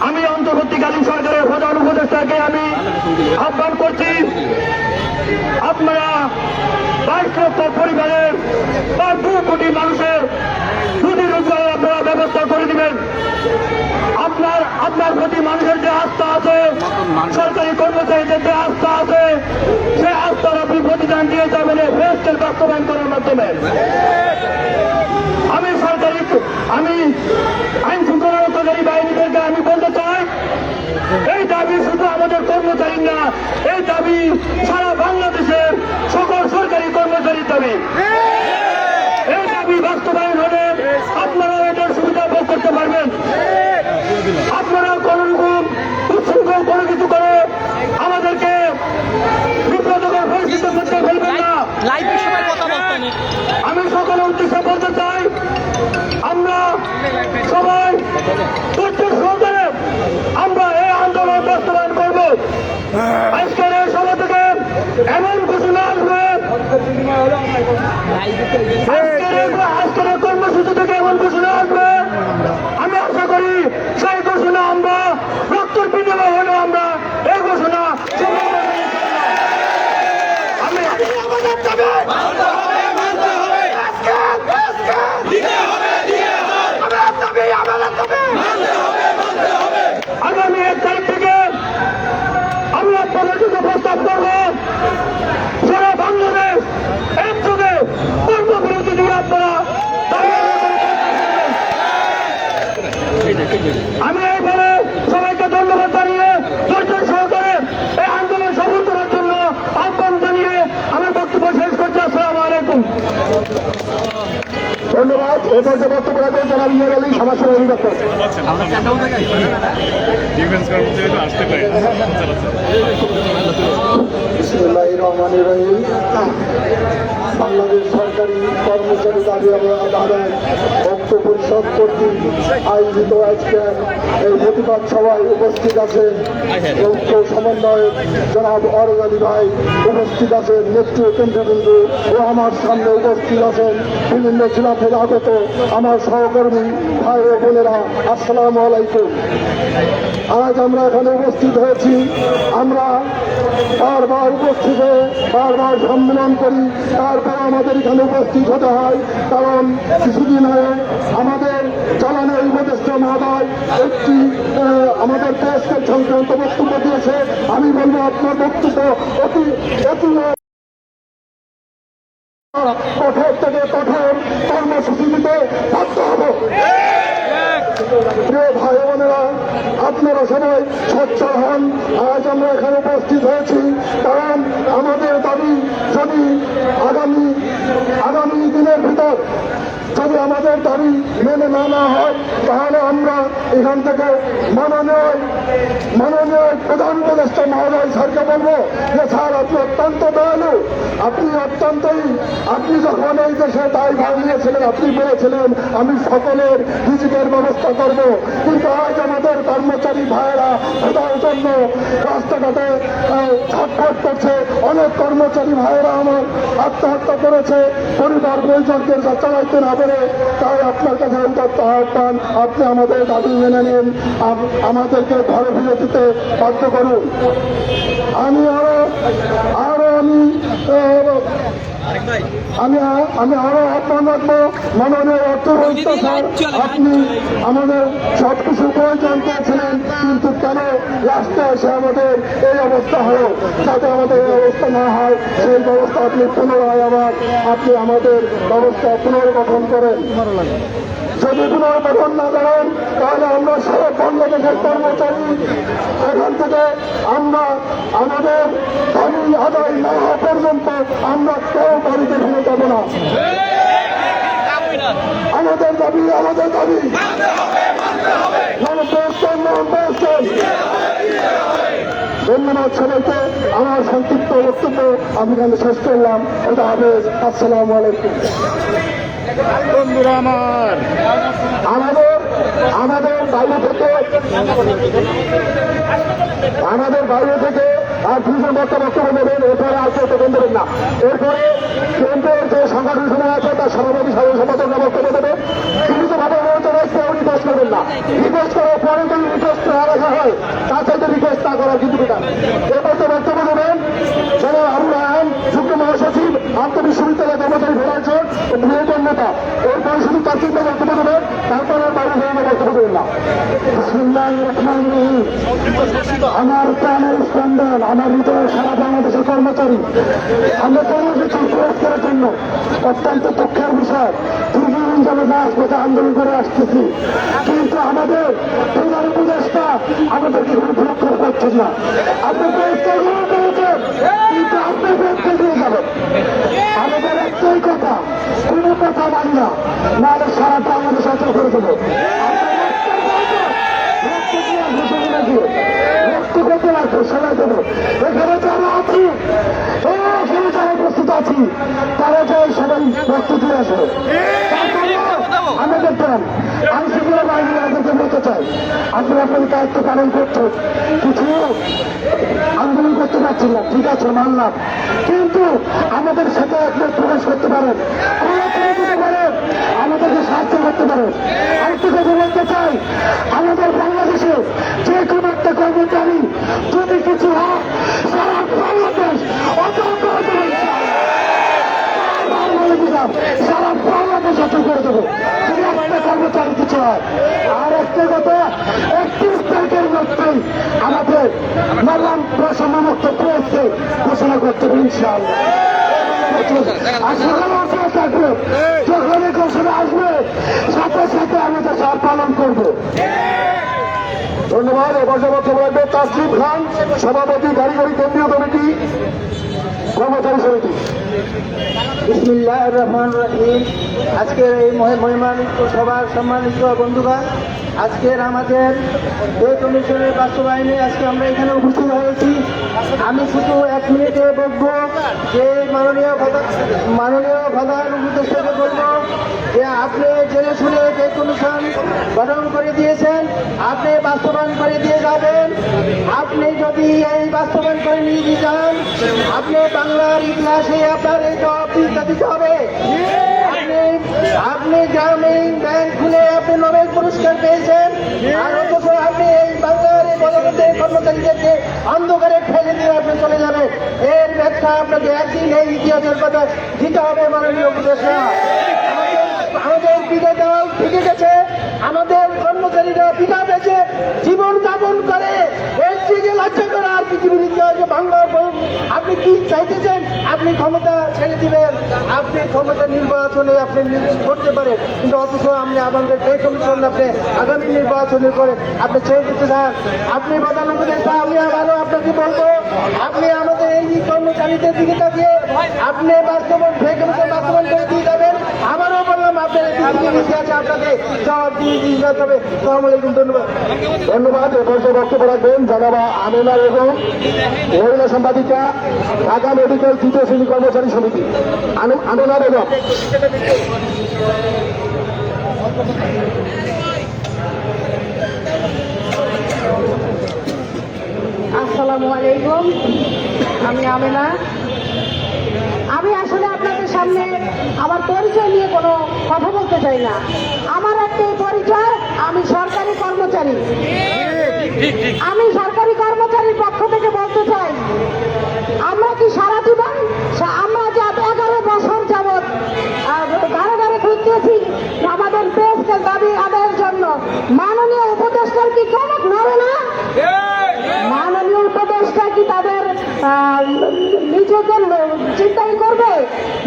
আমি অন্তর্বর্তীকালীন সরকারের প্রধান উপদেষ্টাকে আমি আহ্বান করছি, আপনারা 22 লক্ষ পরিবারের বা 2 কোটি মানুষের রুটি রোজগারের আপনারা ব্যবস্থা করে দিবেন। আপনার প্রতি মানুষের যে আস্থা আছে, সরকারি কর্মচারীদের যে আস্থা আছে, সেই আস্থার আপনি প্রতিদান দিয়ে যাবেন এই ফেস্টের বাস্তবায়ন করার মাধ্যমে। আমি আইন শৃঙ্খলা রক্ষাকারী বাহিনীদেরকে আমি বলতে চাই, এই দাবি শুধু আমাদের কর্মচারী না, এই দাবি সারা বাংলাদেশের সকল সরকারি কর্মচারীর দাবি। এই দাবি বাস্তবায়ন হলে আপনারা এটার সুবিধা ভোগ করতে পারবেন। আপনারা কোন রকম উচ্ছৃঙ্খল কোনো কিছু করে আমাদেরকে বিব্রতকর পরিস্থিতির মধ্যে ফেলবেন না। আমি সকলের উদ্দেশ্যে বলতে চাই, আমরা সবাই ধৈর্যের সঙ্গে আমরা এই আন্দোলন বাস্তবায়ন করব। আজকের এই সভা থেকে এমন ঘোষণা আসবে, আজকের এই কর্মসূচি থেকে এমন ঘোষণা আসবে, আমি আশা করি সেই ঘোষণা আমরা রক্তের বিনিময় হলেও আমরা এই ঘোষণা আগামী 1 তারিখ থেকে আমি আপনাদের কাছে প্রস্তাব করব, সারা বাংলাদেশ একযোগে কর্মবিরতি দিয়ে আপনারা আমি এইভাবে সবাইকে ধন্যবাদ জানিয়ে ধৈর্য সহকারে এই আন্দোলন সফল করার জন্য আহ্বান জানিয়ে আমার বক্তব্য শেষ করছি। আসসালামু আলাইকুম। এ পর্যায়ে বক্তব্য রাখবেন জনাব ইয়ার আলী সমাজসেবা অধিদপ্তর। ডিফেন্স কর্মচারী তো আসতে পারে বিসমিল্লাহির রহমানির রহিম। বাংলাদেশ সরকারি কর্মচারী দাবি আদায় ঐক্য পরিষদ কর্তৃক আয়োজিত আজকের এই প্রতিবাদ সভায় উপস্থিত আছেন ঐক্য সমন্বয়ক জনাব অরজ আলী ভাই, উপস্থিত আছেন নেতৃত্ব কেন্দ্রবিন্দু ও আমার সামনে উপস্থিত আছেন বিভিন্ন জেলা থেকে আগত আমার সহকর্মী ভাই ও বোনেরা, আসসালামু আলাইকুম। আজ আমরা এখানে উপস্থিত হয়েছি, আমরা বারবার উপস্থিত হয়ে বারবার সম্মেলন করি, তারপর আমাদের এখানে উপস্থিত হতে হয়, কারণ কিছুদিন আগে আমাদের জ্বালানি উপদেষ্টা মহোদয় একটি আমাদের দেশকে সংক্রান্ত বক্তব্য দিয়েছে। আমি বলবো আপনার বক্তব্য অতি কঠোর থেকে কঠোর কর্মসূচি দিতে বাধ্য হব। প্রিয় ভাই বোনেরা, আপনারা সবাই সচ্ছল হন। আজ আমরা এখানে উপস্থিত হয়েছি কারণ আমাদের দাবি যদি আগামী দিনের ভিতর যদি আমাদের দাবি মেনে না নেওয়া হয়, তাহলে আমরা এখান থেকে মাননীয় প্রধান উপদেষ্টা মহোদয় স্যারকে বলবো যে স্যার, আপনি অত্যন্ত দয়ালু, আপনি যখন এই দেশে দায়ভার নিয়েছিলেন আপনি বলেছিলেন আমি সকলের রিজিকের ব্যবস্থা করব, কিন্তু আজ আমাদের কর্মচারী ভাইয়েরা খোদার জন্য রাস্তাঘাটে ছটফট করছে। অনেক কর্মচারী ভাইয়েরা আমার আত্মহত্যা করেছে, পরিবার পরিজনদের চালাইতে না পেরে। তাই আপনার কাছে উদাত্ত আহ্বান, আপনি আমাদের দাবি মেনে নেন, আমাদেরকে ঘরে ফিরে দিতে বাধ্য করুন। আমি আরো আহ্বান রাখবো, মাননীয় অর্থমন্ত্রী স্যার, আপনি আমাদের সবকিছু প্রয়োজন করেছিলেন, কিন্তু কেন লাস্টে এসে আমাদের এই অবস্থা হলো? যাতে আমাদের এই অবস্থা না হয় সেই ব্যবস্থা আপনি পুনরায় আপনি আমাদের ব্যবস্থা পুনর্গঠন করেন। যদি পুনর্গঠন না করেন তাহলে আমরা সারা বাংলাদেশের কর্মচারী এখান থেকে আমরা আমাদের দাবি আদায় না হওয়া পর্যন্ত আমরা কেউ বাড়িতে ফিরে যাব না। আমাদের দাবি ধন্যবাদ সবাইকে। আমার সংক্ষিপ্ত বক্তব্য আমি এখানে শেষ করলাম। এটা হবে। আসসালামু আলাইকুম। বন্ধুরা আমার, আমাদের বাইরে থেকে আর দুজন বক্তব্য দেবেন, এরপরে আর কেউ তখন দেবেন না। এরপরে কেন্দ্রের যে সংগঠন সময় আছে তার সভাপতি সাধারণ সম্পাদকরা বক্তব্য দেবে। সীমিতভাবে কেউ রিকোয়েস্ট করবেন না। রিকোয়েস্ট করার পরে যদি রিকোয়েস্ট না রাখা হয় তার সাথে রিকোয়েস্ট না করার কিন্তু এটা। এরপর তো বক্তব্য দেবেন যারা আমরা যুগ্ম মহাসচিব আন্তঃবিশ্ববিদ্যালয় কর্মচারী ফেডারেশন ও বৃহত্তর নেতা। এরপরে শুধু তার চিন্তা বক্তব্য দেবেন, তারপরে বাইরে ধরনের বক্তব্য দেবেন না। আমার প্রাণের স্পন্দন, আমার হৃদয় সারা বাংলাদেশের কর্মচারী, আমরা কর্মসূচি পুরস্কারের জন্য অত্যন্ত দুঃখের বিষয়। দীর্ঘদিন যাবে রাজপথে আন্দোলন করে আসতেছি, কিন্তু আমাদের প্রধান উপদেষ্টা আমাদেরকে কোনো সুরক্ষা করছেন না। আপনি পরিষ্কার করেছেন, কিন্তু আপনি ব্যক্তি দিয়ে যাবেন। আমাদের একটাই কথা, কোনো কথা মানি না, নাহলে সারা বাংলাদেশ অচল করে দেবো। এখানে যারা আছি, এখানে যারা উপস্থিত আছি, তারা চাই সবাই রক্ত দিয়ে আসবে। আমাদের প্রাণ আইন শৃঙ্খলা বাহিনী আমাদেরকে বলতে চাই, আপনারা আপনাদের দায়িত্ব পালন করছেন, কিছু আন্দোলন করতে পারছেন না, ঠিক আছে মানলাম, কিন্তু আমাদের সাথে একমত প্রকাশ করতে পারেন, আমাদেরকে সাহায্য করতে পারেন। আরেকটু কথা বলতে চাই, আমাদের বাংলাদেশে যে কোনো একটা কর্মচারী যদি কিছু হয় সারা বাংলাদেশ অচল করে দেবে, সারা বাংলাদেশ অচল করে দেবো যদি একটা কর্মচারী কিছু হয়। আর একটা কথা, 31 তারিখের মধ্যেই আমাদের নরম প্রসঙ্গমুক্ত প্রেসকে ঘোষণা করতে হবে ইনশাআল্লাহ। থাকবে যখন ঘোষণা আসবে সাথে সাথে আমি তো সব পালন করবো। ধন্যবাদ। এবার বক্তব্য রাখবে তাসলিম খান, সভাপতি কারিগরি কেন্দ্রীয় কমিটি কর্মচারী সমিতি। বিসমিল্লাহির রহমানির রহিম। আজকের এই মহিমান্বিত সভার সম্মানিত বন্ধুগণ, আজকের আমাদের পে কমিশনের বাস্তবায়নে আজকে আমরা এখানে উপস্থিত হয়েছি। আমি শুধু 1 মিনিটে বলবো যে মাননীয় প্রধান উপদেষ্টাকে বলবো যে আপনি জেনে শুনে পে কমিশন গঠন করে দিয়েছেন, আপনি বাস্তবায়ন করে দিয়ে যাবেন। আপনি যদি এই বাস্তবায়ন করে নিয়ে যান, আপনি বাংলার ইতিহাসে আপনার এই জবাবদিহিতা দিতে হবে। আপনি গ্রামীণ ব্যাংক খুলে আপনি নোবেল পুরস্কার পেয়েছেন, আর অথচ আপনি এই বাংলার এই বলবতের কর্মচারীদেরকে অন্ধকারে ফেলে দিয়ে আপনি চলে যাবেন। এর ব্যাখ্যা আপনাকে একদিন এই ইতিহাসের কথা দিতে হবে মাননীয় উপদেষ্টা। আমাদের বিধাটাও ঠিক গেছে, আমাদের কর্মচারীরা বিধা পেয়েছে, জীবন যাপন করে এর থেকে লজ্জা করে আর পৃথিবীর ইতিহাসে বাংলার আপনি কি চাইতেছেন? আপনি ক্ষমতা ছেড়ে দিবেন, আপনি ক্ষমতা নির্বাচনে আপনি করতে পারেন, কিন্তু অথচ আপনি আমাদের পে কমিশন আপনি আগামী নির্বাচনের পরে আপনি ছেড়ে দিতে চান। আপনি প্রধান উপদেষ্টা, আমি আবারও আপনাকে বলবো, আপনি আমাদের এই কর্মচারীদের দিকে তাকিয়ে আপনি বাস্তবায়ন পে কমিশন বাস্তবায়ন করে দিয়ে যাবেন। আবারও বললাম আপনার ইতিহাসে আপনাকে জবাব দিয়ে যেতে হবে। আসসালামু আলাইকুম, ধন্যবাদ। ধন্যবাদ। এ পর্যায়ে বক্তব্য রাখবেন জনাবা আমিনা বেগম, মহিলা সম্পাদিকা, ঢাকা মেডিকেল 3য় শ্রেণী কর্মচারী সমিতি। আমিনা বেগম। আসসালামু আলাইকুম, আমি আমেনা। আমি আসলে আপনাদের সামনে আমার পরিচয় নিয়ে কোনো কথা বলতে চাই না। আমার একটাই পরিচয়, আমি সরকারি কর্মচারী। আমি সরকারি কর্মচারীর পক্ষ থেকে বলতে চাই, আমরা কি সারা জীবন আমরা যে 11 বছর যাবৎ ঘরে ঘরে খুঁজতেছি আমাদের পেশকে দাবি আদায়ের জন্য, মাননীয় উপদেষ্টার কি চমক নড়ে না? মাননীয় উপদেষ্টা কি তাদের নিজেদের চিন্তাই করবে?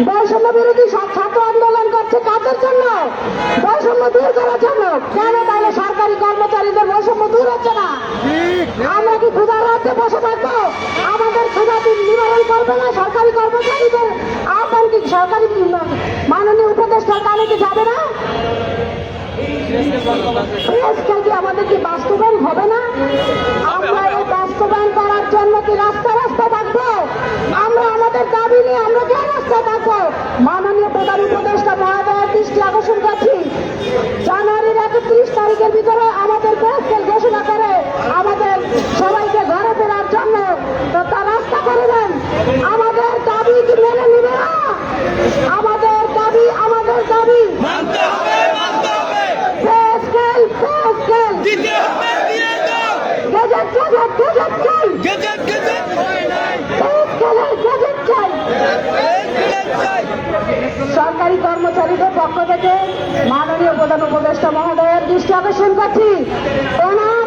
বৈষম্য বিরোধী ছাত্র আন্দোলন করছে কাদের জন্য? বৈষম্য দূর করার জন্য। কেন তাহলে সরকারি কর্মচারীদের বৈষম্য দূর হচ্ছে না? আমরা কি ক্ষুধার রাজ্যে বসে থাকবো? আমাদের ক্ষুধা নিবারণ করবে না সরকারি কর্মচারীদের? আপনার কি সরকারি মাননীয় উপদেষ্টার কানে কি যাবে না? কি আমাদের কি বাস্তবায়ন হবে না? আমরা এই বাস্তবায়ন করার জন্য কি রাস্তা রাস্তা থাকবো? আমরা আমাদের দাবি নিয়ে আমরা কেন রাস্তা থাকবো? মাননীয় প্রধান উপদেষ্টা মহোদয়ের দৃষ্টি আকর্ষণ করছি, জানুয়ারির 31 তারিখের ভিতরে আমাদের পেস্কেল ঘোষণা করে আমাদের সবাইকে ঘরে ফেরার জন্য তার রাস্তা করে দেন। আমাদের দাবি কি মেনে নিবে না? আমাদের দাবি সরকারি কর্মচারীদের পক্ষ থেকে মাননীয় প্রধান উপদেষ্টা মহোদয়ের দৃষ্টি আকর্ষণ করছি, ওনার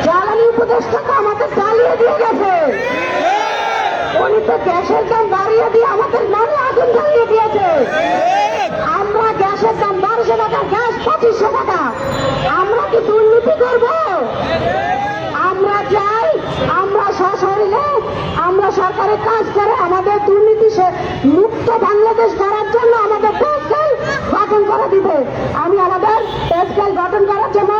জ্বালানি উপদেষ্টাকে আমাদের জ্বালিয়ে দিয়ে গেছে। উনি তো গ্যাসের দাম বাড়িয়ে দিয়ে আমাদের মনে আগুন জ্বালিয়ে দিয়েছে। আমরা গ্যাসের দাম 1200 টাকা, গ্যাস 2500 টাকা। আমরা কি দুর্নীতি করব? আমরা চাই আমরা সশরীরে আমরা সরকারের কাজ করে আমাদের দুর্নীতি মুক্ত বাংলাদেশ করার জন্য আমাদের পেস্কেল গঠন করে দিবে। আমি আমাদের পেস্কেল গঠন করার জন্য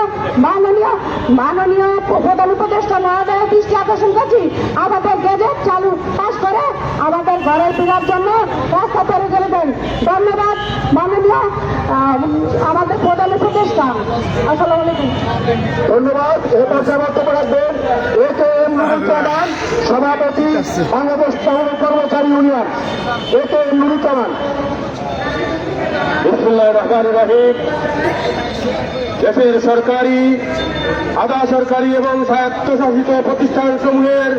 মাননীয় প্রধান উপদেষ্টা মহোদয়ের দৃষ্টি আকর্ষণ করছি, আমাদের গেজেট চালু পাস করে আমাদের ঘরের ফেরার জন্য রাস্তা তৈরি করে দেন। ধন্যবাদ মাননীয় আমাদের প্রধান উপদেষ্টা। আসসালামু আলাইকুম। ধন্যবাদ। এ পর্যায়ে বক্তব্য রাখবেন AKM নুরুজ্জামান, সভাপতি বাংলাদেশ কর্মচারী ইউনিয়ন। AKM নুরুজ্জামান। বিসমিল্লাহির রহমানির রহিম। দেশের সরকারি, আধা সরকারি এবং স্বায়ত্তশাসিত প্রতিষ্ঠানসমূহের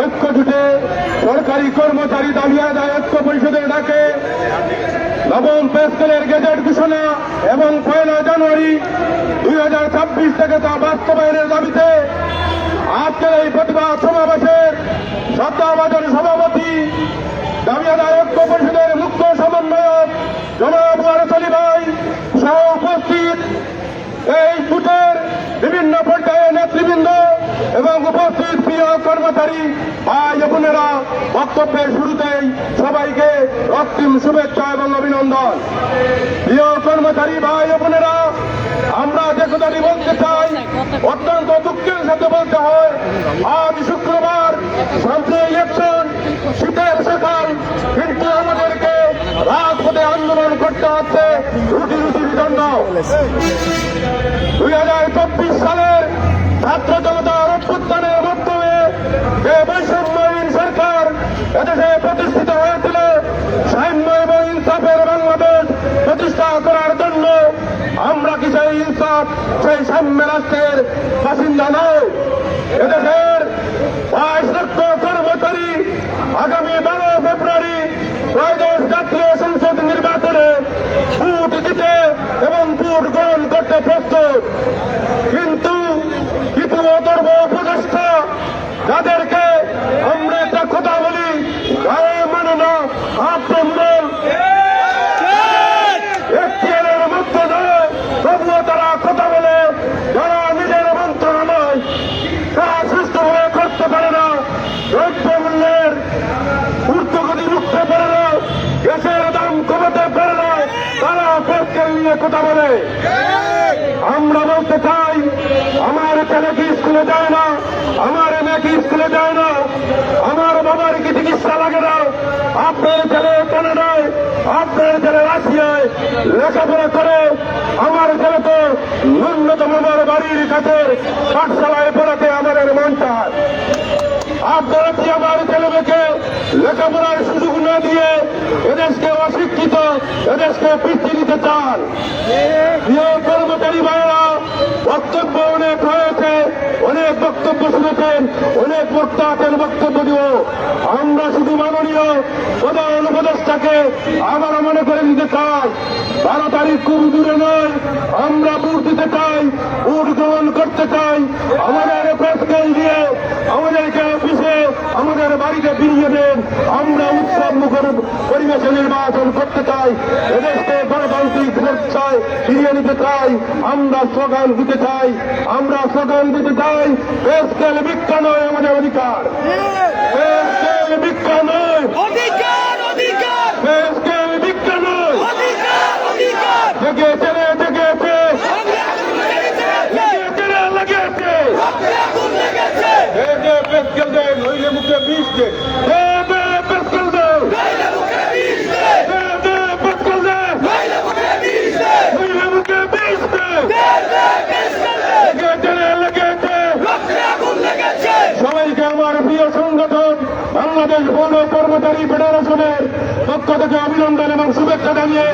ঐক্য জুটে সরকারি কর্মচারী দাবি আদায় ঐক্য পরিষদের ডাকে নবম পেস্কেলের গেজেট ঘোষণা এবং 1 জানুয়ারি 2026 থেকে তা বাস্তবায়নের দাবিতে আজকের এই প্রতিবাদ সমাবেশের শ্রদ্ধাভাজন সভাপতি, দাবি আদায় ঐক্য পরিষদের মুখ্য সমন্বয়ক জনাব ওয়ারেস আলী ভাই সহ উপস্থিত এই জোটের বিভিন্ন পর্যায়ে নেতৃবৃন্দ এবং উপস্থিত প্রিয় কর্মচারী ভাই বোনেরা, বক্তব্যের শুরুতেই সবাইকে অগ্রিম শুভেচ্ছা এবং অভিনন্দন। প্রিয় কর্মচারী ভাই ও বোনেরা, আমরা যে কথাটি বলতে চাই, অত্যন্ত দুঃখের সাথে বলতে হয়, আজ শুক্রবার সামনে ইলেকশন, শীতের সকাল, কিন্তু আমাদেরকে রাজপথে আন্দোলন করতে হচ্ছে রুটি রুটির জন্য। 2024 সালের ছাত্র জনতার অভ্যুত্থানের মাধ্যমে যে বৈষম্যহীন সরকার এদেশে প্রতিষ্ঠিত হয়েছিল, সাম্য এবং ইনসাফের বাংলাদেশ প্রতিষ্ঠা করার জন্য আমরা কি সেই ইনসাফ, সেই সাম্য রাষ্ট্রের বাসিন্দা নয়? এদেশের 22 লক্ষ কর্মচারী আগামী 12 ফেব্রুয়ারি ত্রয়োদশ জাতীয় সংসদ নির্বাচনে ভোট দিতে এবং ভোট গ্রহণ করতে প্রস্তুত। কিন্তু কিছু অদর্ব উপদেষ্টা, যাদেরকে আমরা একটা কথা বলি, গায়ে মানে না, আপন এখতিয়ারের মধ্যে নয়, তবুও তারা কথা বলে, যারা নিজের মন্ত্রণালয় তারা সুষ্ঠুভাবে করতে পারে না, দ্রব্যমূল্যের ঊর্ধ্বগতি রুখতে পারে না, গ্যাসের দাম কমাতে পারে না, তারা পেটকে নিয়ে কথা বলে। আমরা বলতে চাই, আমার ছেলে কি স্কুলে যায় না, আমার মেয়ে কি স্কুলে যায় না, আমার বাবার কি চিকিৎসা লাগে না, আপনার ছেলে কানাডায়, আপনার ছেলে রাশিয়ায় লেখাপড়া করে, আমার ছেলে তো ন্যূনতম আমার বাড়ির কাছে পাঠশালায় পড়াতে আমাদের মন চায়। আপনারা কি আমার ছেলে মেয়েকে লেখাপড়ার সুযোগ না দিয়ে এদেশকে অশিক্ষিত, এদেশকে পিছিয়ে দিতে চান? প্রিয় কর্মচারী ভাইয়েরা, বক্তব্য অনেক হয়েছে, অনেক বক্তব্য শুনেছেন, অনেক বক্তা আছেন, বক্তব্য দিব। আমরা শুধু মাননীয় প্রধান উপদেষ্টাকে আবার মনে করে দিতে চাই, 12 তারিখ খুব দূরে নয়, আমরা ভোট দিতে চাই, ভোট গ্রহণ করতে চাই। আমাদের প্রেসকেল দিয়ে আমাদেরকে অফিসে, আমাদের বাড়িতে ফিরিয়ে দেন। আমরা উৎসব মুখর পরিবেশে নির্বাচন করতে চাই, এদেশকে গণতান্ত্রিক ব্যবস্থায় ফিরিয়ে নিতে চাই। আমরা স্লোগান দিতে চাই, আমরা স্লোগান দিতে চাই, প্রেসকেল ভিক্ষা নয়, আমাদের অধিকার। প্রেসকেল ভিক্ষা নয়, প্রেসকেল ভিক্ষা নয়। জেগেছে রে, জেগেছে, লেগেছে। প্রেসকেল দে, নইলে মুখে বিষ দে। প্রেসকেল দে, প্রেসকেল দে, নইলে মুখে বিষ দে। সবাইকে আমার প্রিয় সংগঠন বাংলাদেশ বন কর্মচারী ফেডারেশনের পক্ষ থেকে অভিনন্দন এবং শুভেচ্ছা জানিয়ে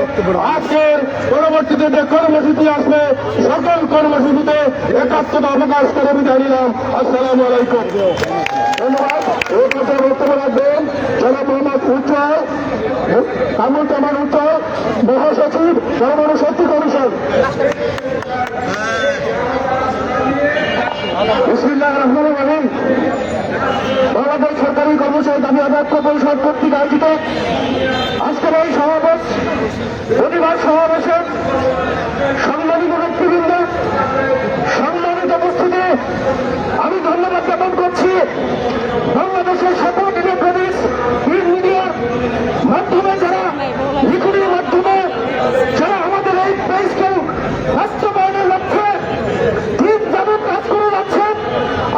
আজকের পরবর্তীতে যে কর্মসূচি আসবে, সকল কর্মসূচিতে একাত্মতা প্রকাশ করে বিদায় নিলাম। আসসালামু আলাইকুম। ধন্যবাদ। এই কথায় বক্তব্য রাখবেন জনাব মোহাম্মদ উজ্জ্বল কামরুজ্জামান উজ্জ্বল, মহাসচিব সর্বমোট শক্তি কমিশন। বিসমিল্লাহির রহমানির রহিম। বাংলাদেশ সরকারি কর্মচারী দাবি আদায় পরিষদ কর্তৃক আয়োজিত আজকের এই সমাবেশ, প্রতিবাদ সমাবেশে সম্মানিত ব্যক্তিবৃন্দ, সম্মানিত উপস্থিতি, আমি ধন্যবাদ জ্ঞাপন করছি বাংলাদেশের সকল ইলেকট্রনিক্স মিডিয়ার মাধ্যমে, যারা লিখনের মাধ্যমে, যারা আমাদের এই প্রেসকে বাস্তবায়নের লক্ষ্যে দিন যাবৎ কাজ করে যাচ্ছেন,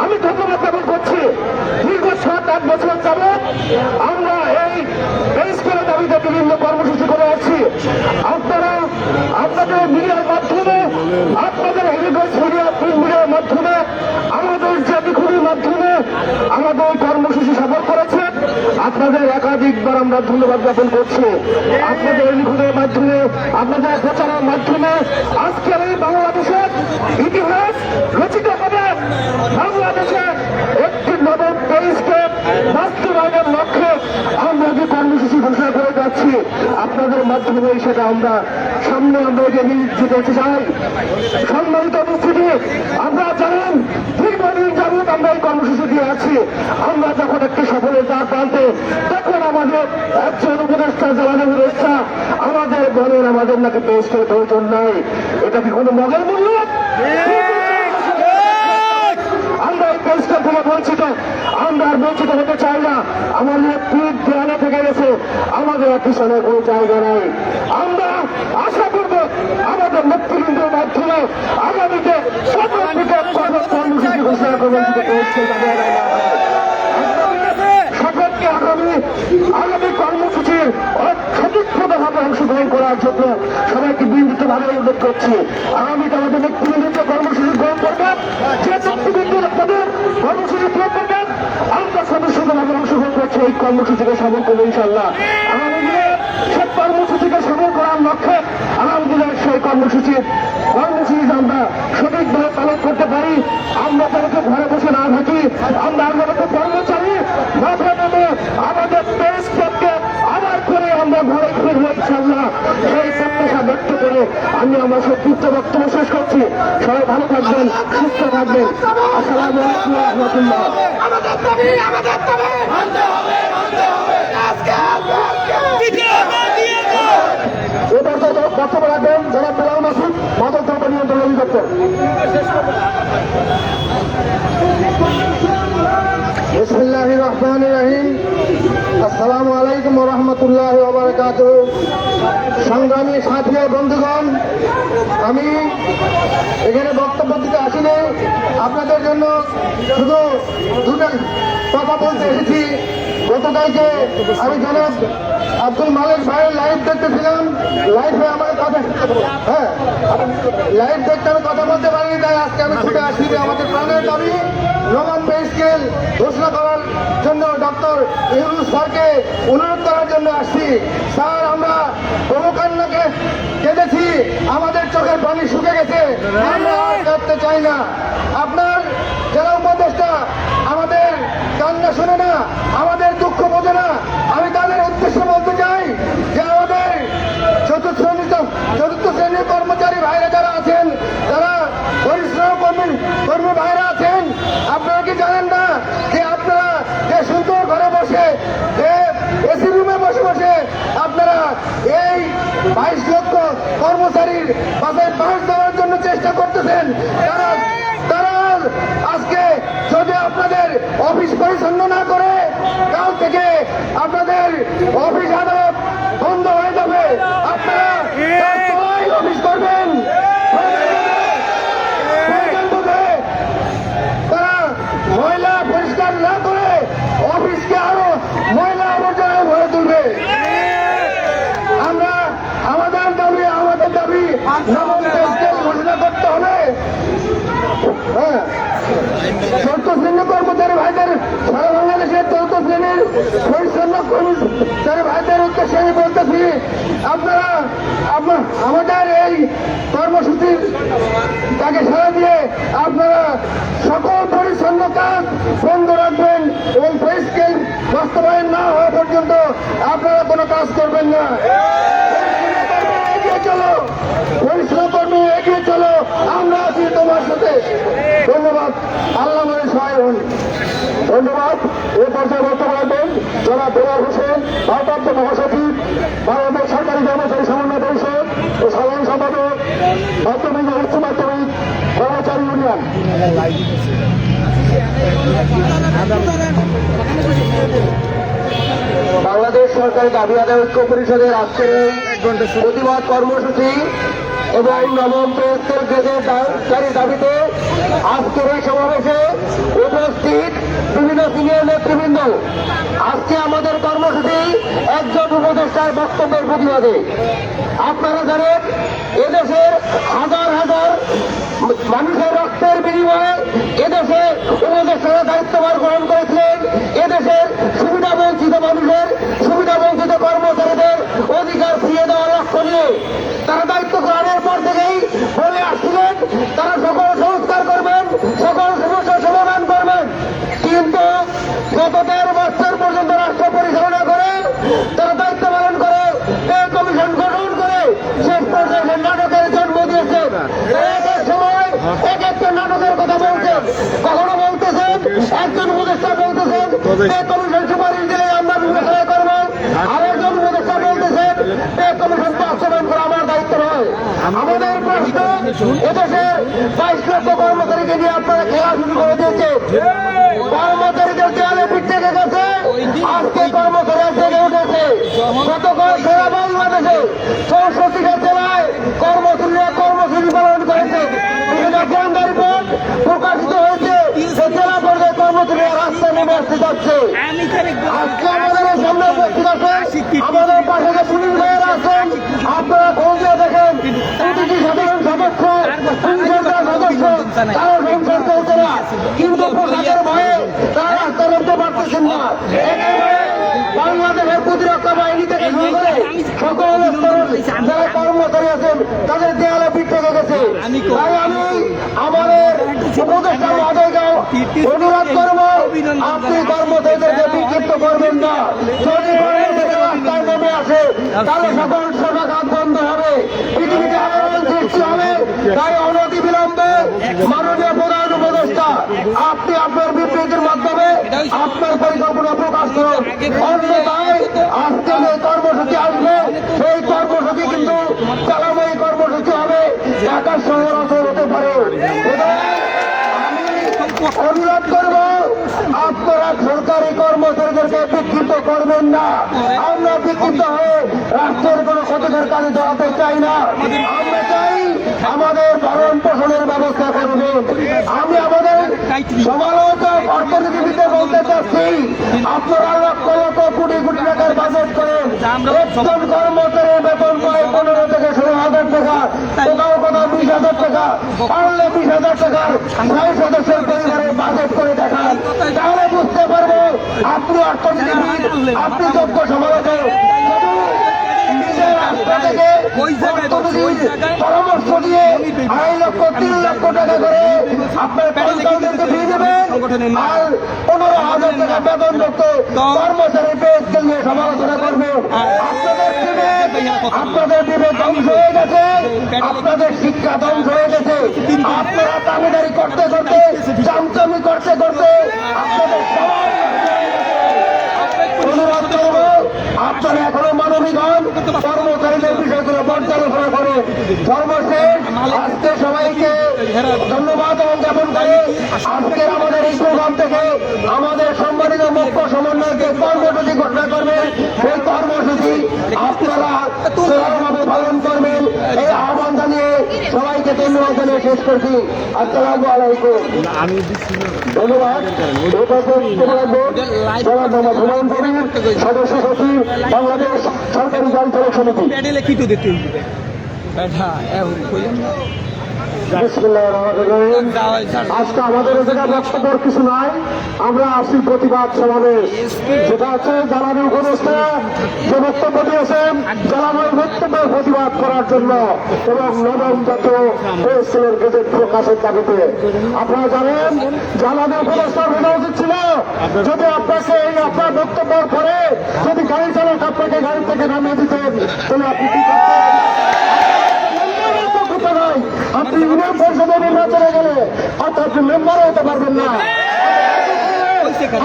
আমি ধন্যবাদ জ্ঞাপন করছি। দীর্ঘ 7-8 বছর যাবৎ আমরা এই প্রেসকের দাবিতে বিভিন্ন কর্মসূচি করে আছি। আপনারা আপনাদের মিডিয়ার মাধ্যমে, আপনাদের হেলিকপ্টার মিডিয়া, প্রিন্ট মিডিয়ার মাধ্যমে, আমাদের যে লিখনের মাধ্যমে আমাদের কর্মসূচি সফল করেছেন, আপনাদের একাধিকবার আমরা ধন্যবাদ জ্ঞাপন করছি। আপনাদের লিখনের মাধ্যমে, আপনাদের প্রচারের মাধ্যমে আজকের এই বাংলাদেশের ইতিহাস রচিত হবে। বাংলাদেশের একটি নবম প্রেসকে বাস্তবায়নের লক্ষ্যে আমরা যে কর্মসূচি ঘোষণা করে যাচ্ছি, আপনাদের মাধ্যমে সেটা আমরা সামনে আমরা এগিয়ে যেতে চাই। সম্মানিত উপস্থিতি, আমরা জানেন দীর্ঘদিন যাবৎ আমরা এই কর্মসূচি দিয়ে আছি। আমরা যখন একটি সফলতার প্রান্তে, তখন আমাদের একজন উপদেষ্টা, জ্বালানি উপদেষ্টা আমাদের বলেন আমাদের নাকি প্রেসকের প্রয়োজন নাই। এটা কি কোনো মগের মূল্য? আমরা এই প্রেসকের থেকে বঞ্চিত, আমরা আর বঞ্চিত হতে চাই না। আমাদের দেওয়ার পিছনে কোনো জায়গা নাই। আমরা আশা করব আমাদের নেতৃবৃন্দের মাধ্যমে আগামীতে কর্মসূচি ঘোষণা করবেন। সকলকে আগামী কর্মসূচির সঠিকভাবে অংশগ্রহণ করার জন্য সবাইকে বিনীতভাবে অনুরোধ করছি। আগামীতে আমাদের নেতৃবৃন্দের কর্মসূচি গ্রহণ করবেন, যে নেতৃবৃন্দের আপনাদের কর্মসূচি গ্রহণ করবেন আমরা সদস্যভাবে অংশগ্রহণ করছি এই কর্মসূচিকে সফল করবো ইনশাল্লাহ। আগামী দিনে সে কর্মসূচিকে সফল করার লক্ষ্যে আগামী দিনের সেই কর্মসূচি আমরা সঠিকভাবে পালন করতে পারি। আমরা তাদেরকে ঘরে বসে না থাকি, আমরা আমাদের কর্মচারী মাঠে নেমে আমাদের প্রেস ক্লাবকে আবার করে আমরা ঘরে ফিরবো ইনশাল্লাহ। সেই প্রত্যাশা ব্যক্ত করে আমি আমার সংক্ষিপ্ত বক্তব্য শেষ করছি। সবাই ভালো থাকবেন, সুস্থ থাকবেন। আসসালামু আলাইকুম ওয়া রাহমাতুল্লাহ। এবার বক্তব্য রাখবেন যারা বেলাল মাসুদ, মাদক দ্রব্য নিয়ন্ত্রণ অধিদপ্তর। বিসমিল্লাহির রহমানির রহিম। আসসালামু আলাইকুম ওয়া রাহমাতুল্লাহি ওয়া বারাকাতুহু। সংগ্রামী সাথী ও বন্ধুগণ, আমি এখানে বক্তব্য দিতে আসিনি, আপনাদের জন্য শুধু দুটো কথা বলতে এসেছি। গতকালকে আমি জনাব আব্দুল মালিক ভাইয়ের লাইভ দেখতেছিলাম, লাইভে আমার কথা লাইভ দেখতে আমি কথা বলতে পারিনি, তাই আজকে আমি ছুটে আসছি। আমাদের প্রাণের দাবি নবান পে স্কেল ঘোষণা করার জন্য ডক্টর ইউনূস স্যারকে অনুরোধ করার জন্য আসছি। স্যার, আমরা কোনো কান্নাকে কেঁদেছি, আমাদের চোখের পানি শুকে গেছে, আমরা আর কাঁদতে চাই না। আপনার যারা উপদেষ্টা আমাদের কান্না শোনে না, আমাদের দুঃখ বোঝে না, আমি তাদের উদ্দেশ্যে বলতে চাই যে আমাদের চতুর্থ শ্রেণীর কর্মচারী ভাইরা যারা আছেন, যারা পরিশ্রম কর্মী ভাইরা আছেন, আপনারা কি জানেন না যে আপনারা যে সুন্দর ঘরে বসে, যে এসি রুমে বসে বসে আপনারা এই 22 লক্ষ কর্মচারীর পাশে বাস দেওয়ার জন্য চেষ্টা করতেছেন। তারা আজকে যদি আপনাদের অফিস পরিচ্ছন্ন না করে, কাল থেকে আপনাদের অফিস আদালত বন্ধ হয়ে যাবে। আপনারা অফিস করবেন, তারা ময়লা পরিষ্কার না করে অফিসকে আরো ময়লা আবর্জনায় ভরে তুলবে। আমরা আমাদের দাবি নবম পে স্কেল ঘোষণা করতে হবে। চতুর্থ শ্রেণীর কর্মচারী ভাইদের, সারা বাংলাদেশের চতুর্থ শ্রেণীর পরিচ্ছন্ন কর্মচারী ভাইদের উদ্দেশ্যে আমি বলতেছি, আপনারা আমাদের এই কর্মসূচির তাকে সারা দিয়ে আপনারা সকল পরিচ্ছন্ন কাজ বন্ধ রাখবেন এবং পে স্কেল বাস্তবায়ন না হওয়া পর্যন্ত আপনারা কোনো কাজ করবেন না। এগিয়ে চলো, পরিশ্রম কর্মী এগিয়ে চলো, আমরা আছি তোমার সাথে। ধন্যবাদ। আল্লাহ মানে সহায় হন। ধন্যবাদ। এ পর্যায়ে বক্তব্য রাখবেন জনাব বেলাল হোসেন, ভারপ্রাপ্ত মহাসচিব, বাংলাদেশ সরকারি কর্মচারী সমন্বয় পরিষদ ও সাধারণ সম্পাদক, মাধ্যমিক ও উচ্চ মাধ্যমিক কর্মচারী ইউনিয়ন। বাংলাদেশ সরকারি দাবি আদায় ঐক্য পরিষদের আজকের এই প্রতিবাদ কর্মসূচি এবং নবম পে স্কেল গেজেটের দাবিতে আজকের এই সমাবেশে উপস্থিত বিভিন্ন সিনিয়র নেতৃবৃন্দ, আজকে আমাদের কর্মসূচি একজন উপদেষ্টার বক্তব্যের প্রতিবাদে। আপনারা জানেন, এদেশের হাজার হাজার মানুষের রক্তের বিনিময়ে এদেশে উপদেষ্টারা দায়িত্বভার গ্রহণ করেছিলেন। এদেশের সুবিধা বঞ্চিত মানুষের, সুবিধা বঞ্চিত কর্মচারীদের অধিকার ফিরিয়ে দেওয়ার লক্ষ্য নিয়ে তারা দায়িত্ব গ্রহণের পর থেকেই বলে আসছিলেন তারা সকল সংস্কার করবেন, সকল সমস্যার সমাধান করবেন। কিন্তু গত 13 বছর পর্যন্ত রাষ্ট্র পরিচালনা করে তারা দায়িত্ব পালন করে, এই কমিশন গঠন করে শেষ পর্যায়ে নাটকের জন্ম দিয়েছে। এক সময় এক একটা নাটকের কথা বলছেন, কখনো বলতেছেন একজন উপদেষ্টা বলতেছেন এই কমিশন সুপারিশ দিলে আমরা বিবেচনা করবো, আরেকজন উপদেষ্টা বলতেছেন এই কমিশন বাস্তবায়ন করা আমার দায়িত্ব নয়। আমাদের প্রশ্ন, এদেশে 22 লক্ষ কর্মচারীকে নিয়ে আপনারা খেলা শুরু করে দিয়েছে। কর্মচারীদের দেয়ালে পিঠ থেকে গেছে, আজকে কর্মচারী থেকে উঠেছে। হচ্ছে। আজকে আমাদের সামনে উপস্থিত আছেন আমাদের পাশে যে পুলিশ ভাইয়েরা আছেন, আপনারা খোঁজ নিয়ে দেখেন প্রতিটি সাধারণ সদস্য সদস্য তারা সংসার চলছে না, কিন্তু পোশাকের ভয়ে তারা রাস্তা নামতে পারতেছেন না। বাংলাদেশের প্রতিরক্ষা বাহিনী থেকে শুরু করে সকল স্তরের যারা কর্মচারী আছেন তাদের দেয়ালে পিঠ থেকে গেছে। তাই আমি আমাদের উপদেষ্টা মহোদয়কেও অনুরোধ করবো, আপনি কর্মচারীদেরকে বিক্ষিপ্ত করবেন না। যদি কর্মচারী রাস্তায় নেমে আসে তাহলে সকল সমাঘাত বন্ধ হবে, পৃথিবীতে আন্দোলন সৃষ্টি হবে। তাই অনতি বিলম্বে মাননীয় প্রধান উপদেষ্টা আপনি আপনার বিবৃতির মাধ্যমে আপনার পরিকল্পনা প্রকাশ করুন। অন্যথায় আজকে যে কর্মসূচি আসবে সেই কর্মসূচি কিন্তু চালাময়ী কর্মসূচি হবে, ঢাকা শহর অচল হতে পারে। আমি অনুরোধ করব আপনারা সরকারি কর্মচারীদেরকে বিক্ষিপ্ত করবেন না। আমরা বিক্ষিপ্ত হয়ে রাষ্ট্রের কোনো ক্ষতিকর কাজে জড়াতে চাই না। আমরা চাই আমাদের ভরণ পোষণের ব্যবস্থা করবেন। আমি আমাদের সমালোচক অর্থনীতিবিদে বলতে চাচ্ছি, আপনারা লক্ষ লক্ষ কোটি কোটি টাকার বাজেট করেন, একজন কর্মচারীর বেতন পায় 15 থেকে 16,000 টাকা, কোথাও কোথাও 20,000 টাকা, পারলে 20,000 টাকার 6 সদস্যের পরিবারের বাজেট করে দেখান, তাহলে বুঝতে পারবো আপনি অর্থনীতিবিদ, আপনি যোগ্য সমালোচক। পরামর্শ দিয়ে 2.5 লক্ষ 3 লক্ষ টাকা করে আপনার কর্মচারীদেরকে দিয়ে দেবেন, আর 15,000 টাকা বেতন যুক্ত কর্মচারী পে স্কেল নিয়ে সমালোচনা করবেন। আপনাদের বিবেক ধ্বংস হয়ে গেছে, আপনাদের শিক্ষা ধ্বংস হয়ে গেছে। আপনারা দাবিদারি করতে করতে, চামচামি করতে করতে আপনাদের সবাই অনুরোধ করব, আপনারা এখনো মানবিক হন, কর্মচারীদের বিষয়গুলো পর্যালোচনা করে। সর্বশেষ আজকে সবাইকে ধন্যবাদ জ্ঞাপন করে আজকের আমাদের এই প্রোগ্রাম থেকে আমাদের সম্মানিত মুখ্য সমন্বয়কে কর্মসূচি ঘোষণা করবেন। সেই কর্মসূচি আপনারা সুন্দরভাবে পালন করবেন, এই আহ্বান জানিয়ে সবাইকে ধন্যবাদ জানিয়ে শেষ করছি। আসসালামু আলাইকুম। ধন্যবাদ। সদস্য সচিব বাংলাদেশ সরকারি গাড়ি চালক সমিতি। আজকে আমাদের এখানে বক্তব্য কিছু নাই, আমরা আসি প্রতিবাদ সমাবেশ, যেটা হচ্ছে জ্বালানি উপদেষ্টা যে বক্তব্য দিয়েছেন জ্বালানির বক্তব্যের প্রতিবাদ করার জন্য এবং নবম জাতীয় পে স্কেলের গেজেট প্রকাশের দাবিতে। আপনারা জানেন জ্বালানি উপদেষ্টা ভেবে উচিত ছিল যদি আপনাকে এই আপনার বক্তব্যের পরে যদি গাড়ি চালক আপনাকে গাড়ি থেকে নামিয়ে দিতেন তাহলে আপনি কি করতেন? আপনি ইউনিয়ন পরিষদে নির্বাচনে গেলে অর্থাৎ আপনি মেম্বারও হতে পারবেন না।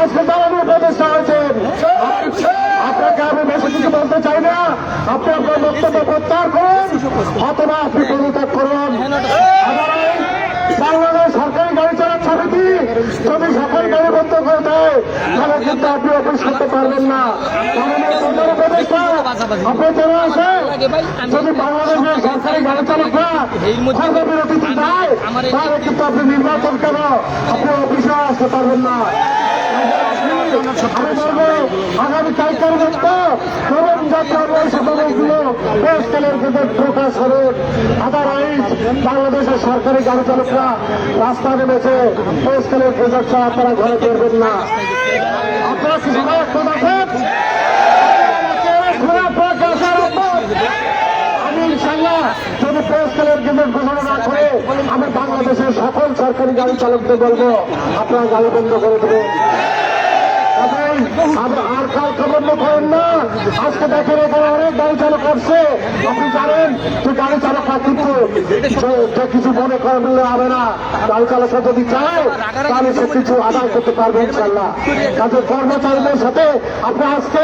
আজকে জ্বালানি উপদেষ্টা হয়েছেন, আপনাকে আমি বেশি কিছু বলতে চাই না। আপনি আপনার বক্তব্য প্রত্যাহার করুন অথবা আপনি পদত্যাগ করুন। বাংলাদেশ সরকারি গাড়ি চালক সমিতি যদি সরকারি গাড়ি বন্ধ করে দেয় তাহলে কিন্তু আপনি অফিস করতে পারবেন না। উপদেষ্টা আপনি জানা আছে যদি বাংলাদেশের সরকারি গাড়ি চালকরা কর্মবিরতিতে যায় তাহলে কিন্তু আপনি নির্বাচন কেন আপনি অফিসে আসতে পারবেন না। আমি বলবো আগামীকালকের মতো নবম জাতীয় পরিষদগুলো পে স্কেলের গেজেট প্রকাশ করুন। আদারওয়াইজ বাংলাদেশের সরকারি গাড়ি চালকরা রাস্তা নেমেছে, পে স্কেলের গেজেট ছাড়া আপনারা ঘরে ফিরবেন না। আপনারা কি সবাই একমত আছেন? আমি ইনশাল্লাহ যদি পে স্কেলের গেজেট ঘোষণা না করে আমি বাংলাদেশের সকল সরকারি গাড়ি চালকদের বলবো আপনারা গাড়ি বন্ধ করে দেবেন। আর কাল খবর করেন না। আজকে দেখেন এখানে অনেক গাড়ি চালক আসছে, আপনি জানেন যে গাড়ি চালকরা কিন্তু কিছু মনে করলে হবে না। গাড়ি চালকরা যদি চায় তাহলে সে কিছু আদায় করতে পারবে ইনশাল্লাহ। কাজে কর্মচারীদের সাথে আপনি আজকে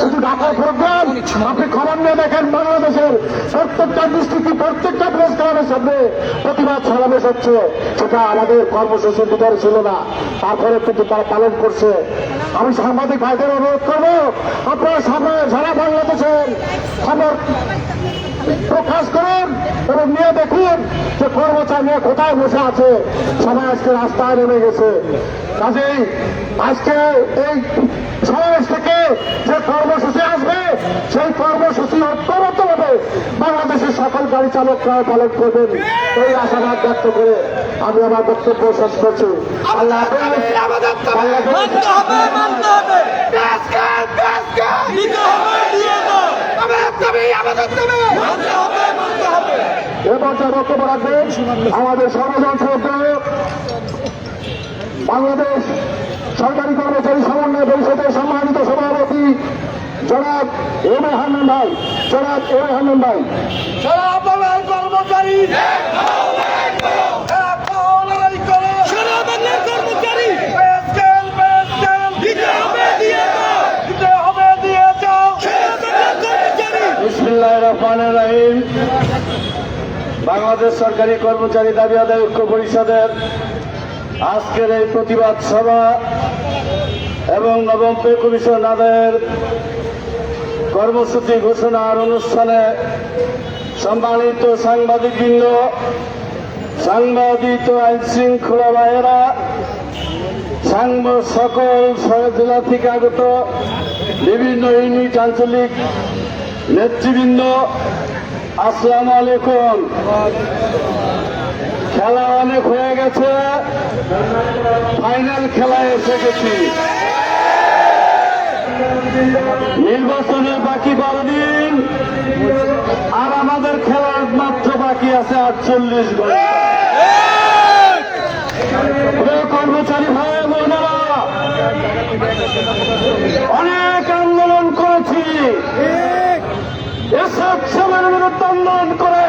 শুধু ঢাকার প্রোগ্রাম আপনি খবর নিয়ে দেখেন বাংলাদেশের প্রত্যেকটা ডিস্ট্রিক্টে প্রত্যেকটা প্রেস ক্লাবের সামনে প্রতিবাদ সমাবেশ হচ্ছে। সেটা আমাদের কর্মসূচির ভিতরে ছিল না, তারপরে কিন্তু তারা পালন করছে। আমি সাংবাদিক ভাইদের অনুরোধ করবো আপনারা সারা বাংলাদেশের খবর প্রকাশ করুন এবং নিয়ে দেখুন যে কর্মচারী কে কোথায় বসে আছে, সবাই আজকে রাস্তায় নেমে গেছে। কাজেই আজকে এই সমাবেশ থেকে যে কর্মসূচি আসবে, সেই কর্মসূচি ঐক্যবদ্ধভাবে বাংলাদেশের সকল গাড়ি চালকরা পালন করবেন, এই আশাবাদ ব্যক্ত করে আমি আমার বক্তব্য শেষ করছি। আল্লাহ হাফেজ। এবার যে বক্তব্য রাখবেন আমাদের সর্বজন শ্রদ্ধেয় বাংলাদেশ সরকারি কর্মচারী সমন্বয় পরিষদের সম্মানিত সভাপতি জনাব এম এ হান্নান ভাই। জনাব এম এ হান্নান ভাই। কর্মচারী বিসমিল্লাহির রহমানির রহিম। বাংলাদেশ সরকারি কর্মচারী দাবি আদায় ঐক্য পরিষদের আজকের এই প্রতিবাদ সভা এবং নবম পে কমিশন আদায়ের কর্মসূচি ঘোষণার অনুষ্ঠানে সম্মানিত সাংবাদিকবৃন্দ, সাংবাদিক আইন শৃঙ্খলা বাহিনীরা, সকল জেলা থেকে আগত বিভিন্ন ইউনিট আঞ্চলিক নেতৃবৃন্দ, আসসালামু আলাইকুম। খেলা অনেক হয়ে গেছে, ফাইনাল খেলায় এসে গেছি। নির্বাচনের বাকি 12 দিন, আর আমাদের খেলার মাত্র বাকি আছে 48 ঘন্টা। কর্মচারী ভাই বোনেরা, অনেক আন্দোলন করেছি, এসব সময়ের বিরুদ্ধে আন্দোলন করে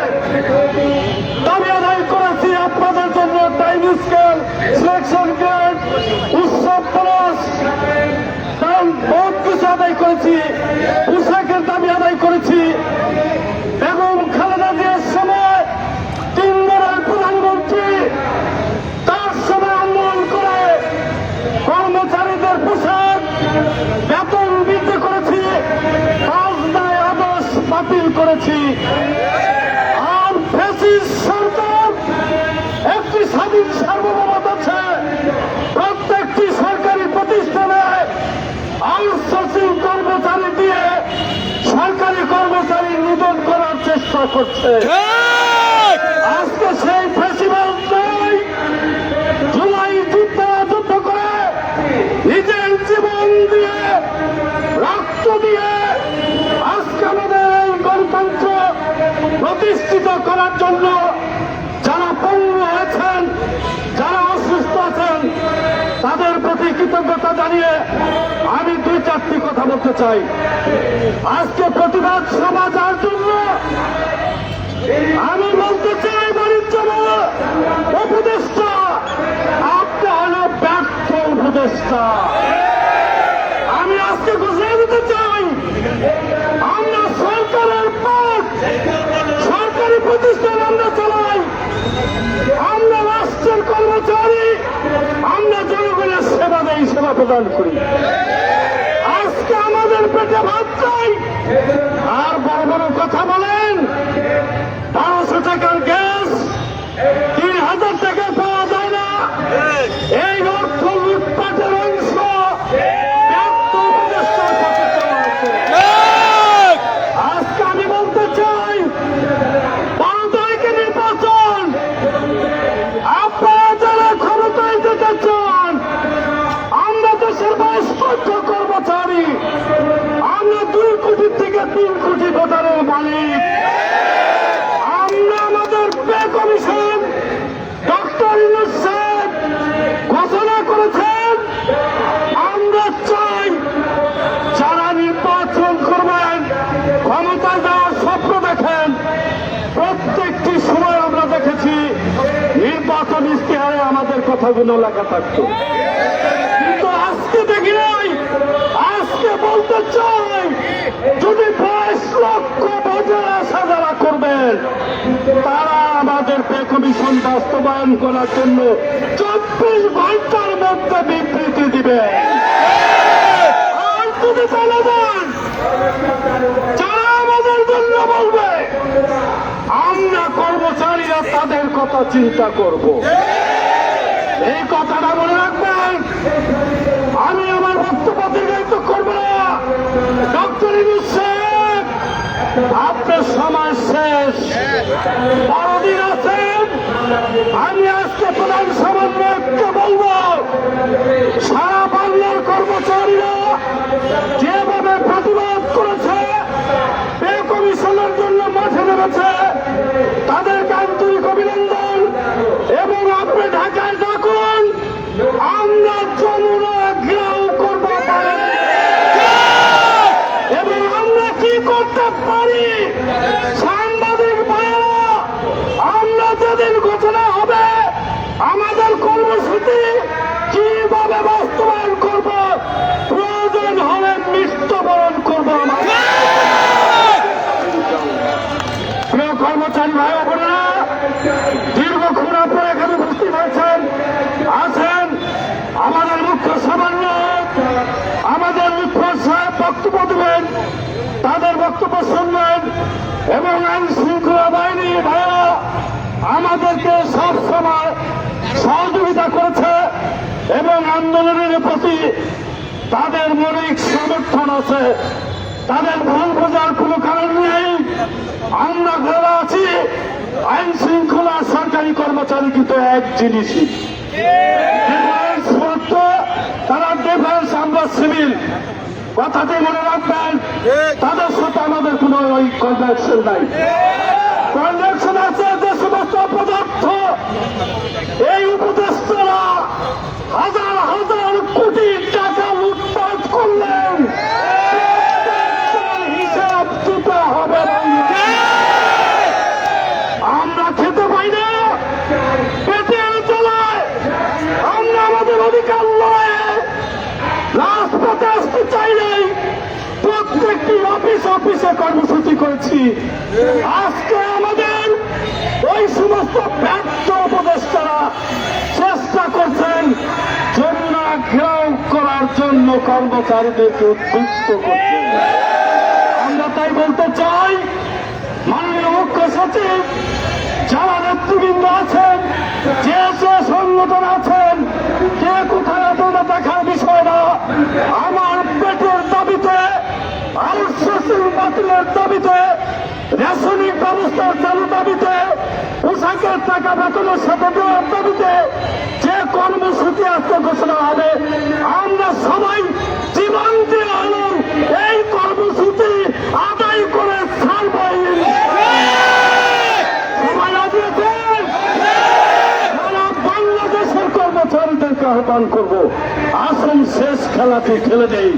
দাবি আদায় করেছি আপনাদের জন্য টাইম স্কেল, সিলেকশন গ্রেড, উৎসব প্লাস, কারণ বহুত কিছু আদায় করেছি। পোশাকের দাবি আদায় করেছি। বেগম খালেদা জিয়ার সময় 3 বারের প্রধানমন্ত্রী, তার সময় আন্দোলন করে কর্মচারীদের পোশাক বেতন বৃদ্ধি করেছি, 5 দায় আদেশ বাতিল করেছি। আর ফ্যাসিস্ট সরকার একটি স্বাধীন সার্বভৌমত্ব আছে, প্রত্যেকটি সরকারি প্রতিষ্ঠানে আউটসোর্সিং কর্মচারী দিয়ে সরকারি কর্মচারী নিধন করার চেষ্টা করছে। আজকে সেই ফেস্টিভ্যাল নয়, জুলাই যুদ্ধ করে নিজের জীবন দিয়ে, রক্ত দিয়ে আজকে আমাদের এই গণতন্ত্র প্রতিষ্ঠিত করার জন্য যারা পঙ্গু হয়েছেন, যারা অসুস্থ আছেন, তাদের প্রতি কৃতজ্ঞতা জানিয়ে আমি 2-4টি কথা বলতে চাই। আজকে প্রতিবাদ সভা যার জন্য আমি বলতে চাই, বাণিজ্য উপদেষ্টা, আপনি হল ব্যর্থ উপদেষ্টা। আমি আজকে ঘোষণা দিতে চাই, আমরা সরকারের পথ, সরকারি প্রতিষ্ঠান আমরা চালাই, আমরা রাষ্ট্রের কর্মচারী, আমরা জনগণের সেবা দেই, সেবা প্রদান করি। আজকে আমাদের পেটে ভাত চাই, আর বড় বড় কথা বলেন। 1200 টাকার গ্যাস 3000 টাকা পাওয়া যায় না, এই অর্থ লুটপাটের অংশ ব্যর্থ উপদেষ্টার পক্ষে চাওয়া হচ্ছে। আজকে আমি বলতে চাই, 12 তারিখে নির্বাচন, আপনারা যারা ক্ষমতায় যেতে চান, আমরা দেশের বয়স্ক কর্মচারী, আমরা 2 কোটি থেকে 3 কোটি ভোটারের মালিক। আমরা আমাদের পে কমিশন ডক্টর ইউনূস সাহেব ঘোষণা করেছেন, আমরা চাই যারা নির্বাচন করবেন, ক্ষমতা যাওয়ার স্বপ্ন দেখেন, প্রত্যেকটি সময় আমরা দেখেছি নির্বাচন ইশতেহারে আমাদের কথাগুলো লেখা থাকতো, কিন্তু আজকে দেখি নাই। আজকে বলতে চাই, যদি 22 লক্ষ ভোটের আশা যারা করবেন, তারা আমাদের পে কমিশন বাস্তবায়ন করার জন্য 24 ঘন্টার মধ্যে বিবৃতি দিবে। আর যদি বলে দেন, যারা আমাদের জন্য বলবে, আমরা কর্মচারীরা তাদের কথা চিন্তা করব। এই কথাটা মনে রাখবেন। আমি আমার বক্তব্য দীর্ঘায়িত করব না। ডক্টর ইউনূস সাহেব, আপনার সময় শেষ। 12 দিন আছেন। আমি আজকে প্রধান সমন্বয়ককে বলবো, সারা বাংলার কর্মচারীরা যেভাবে প্রতিবাদ করেছে, পে কমিশনের জন্য মাঠে নেমেছে, তাদেরকে আন্তরিক অভিনন্দন। এবং আপনি ঢাকায় ডাকুন, আমরা যমুনা ঘেরাও করব এবং আমরা কি করতে পারি। সাংবাদিক ভাইয়েরা, আমরা যেদিন ঘোষণা হবে আমাদের কর্মসূচি কিভাবে বাস্তবায়ন করব, প্রয়োজন হলে মৃত্যুবরণ করব। প্রিয় কর্মচারী ভাই বোনেরা, দীর্ঘক্ষণ আপনারা এখানে উপস্থিত হয়েছেন, আছেন। আমাদের মুখ্য সমন্বয়ক, আমাদের মুখ্য সাহেব বক্তব্য দেবেন, তাদের বক্তব্য শুনবেন। এবং আইন শৃঙ্খলা বাহিনী ভাইয়েরা আমাদেরকে সব সময় সহযোগিতা করেছে এবং আন্দোলনের প্রতি তাদের মৌলিক সমর্থন আছে। তাদের ভুল বোঝার কোনো কারণ নেই। আমরা যারা আছি আইন শৃঙ্খলা সরকারি কর্মচারী কিন্তু এক জিনিসই, ডিফেন্স মাত্র, তারা ডিফেন্স, আমরা সিভিল। কথাটি মনে রাখবেন, তাদের সাথে আমাদের কোনো ওই কনজাকশন নাই। কনজাকশন আছে যে সমস্ত পদার্থ এই উপদেষ্টারা হাজার হাজার কোটি টাকা লুটপাট করলেন, হিসাব দিতে হবে। আমরা খেতে পাই না, পেটের জ্বালায় আমরা আমাদের অধিকার লড়াইয়ে রাজপথে আসতে চাই নাই। প্রত্যেকটি অফিসে কর্মসূচি করেছি। আজকে আমাদের ওই সমস্ত ব্যর্থ উপদেষ্টারা চেষ্টা করছেন যমুনা ঘেরাও করার জন্য কর্মচারীদেরকে উদ্বুদ্ধ করছেন। আমরা তাই বলতে চাই, মাননীয় মুখ্য সচিব, যারা নেতৃবৃন্দ আছেন, যে যে সংগঠন আছেন, কে কোথায় আপনারা দেখার বিষয় না। আমার পেটের দাবিতে, আউটসোর্সিং বাতিলের দাবিতে, রেশনিং ব্যবস্থার চালু দাবিতে, পোশাকের টাকা বেতনের সাথে দেওয়ার দাবিতে যে কর্মসূচি আজকে ঘোষণা হবে, আমরা সবাই জীবন দিয়ে হলেও এই কর্মসূচি আদায় করে ছাড়ব। বাংলাদেশের কর্মচারীদেরকে আহ্বান করবো, আসুন শেষ খেলাটি খেলে দেই।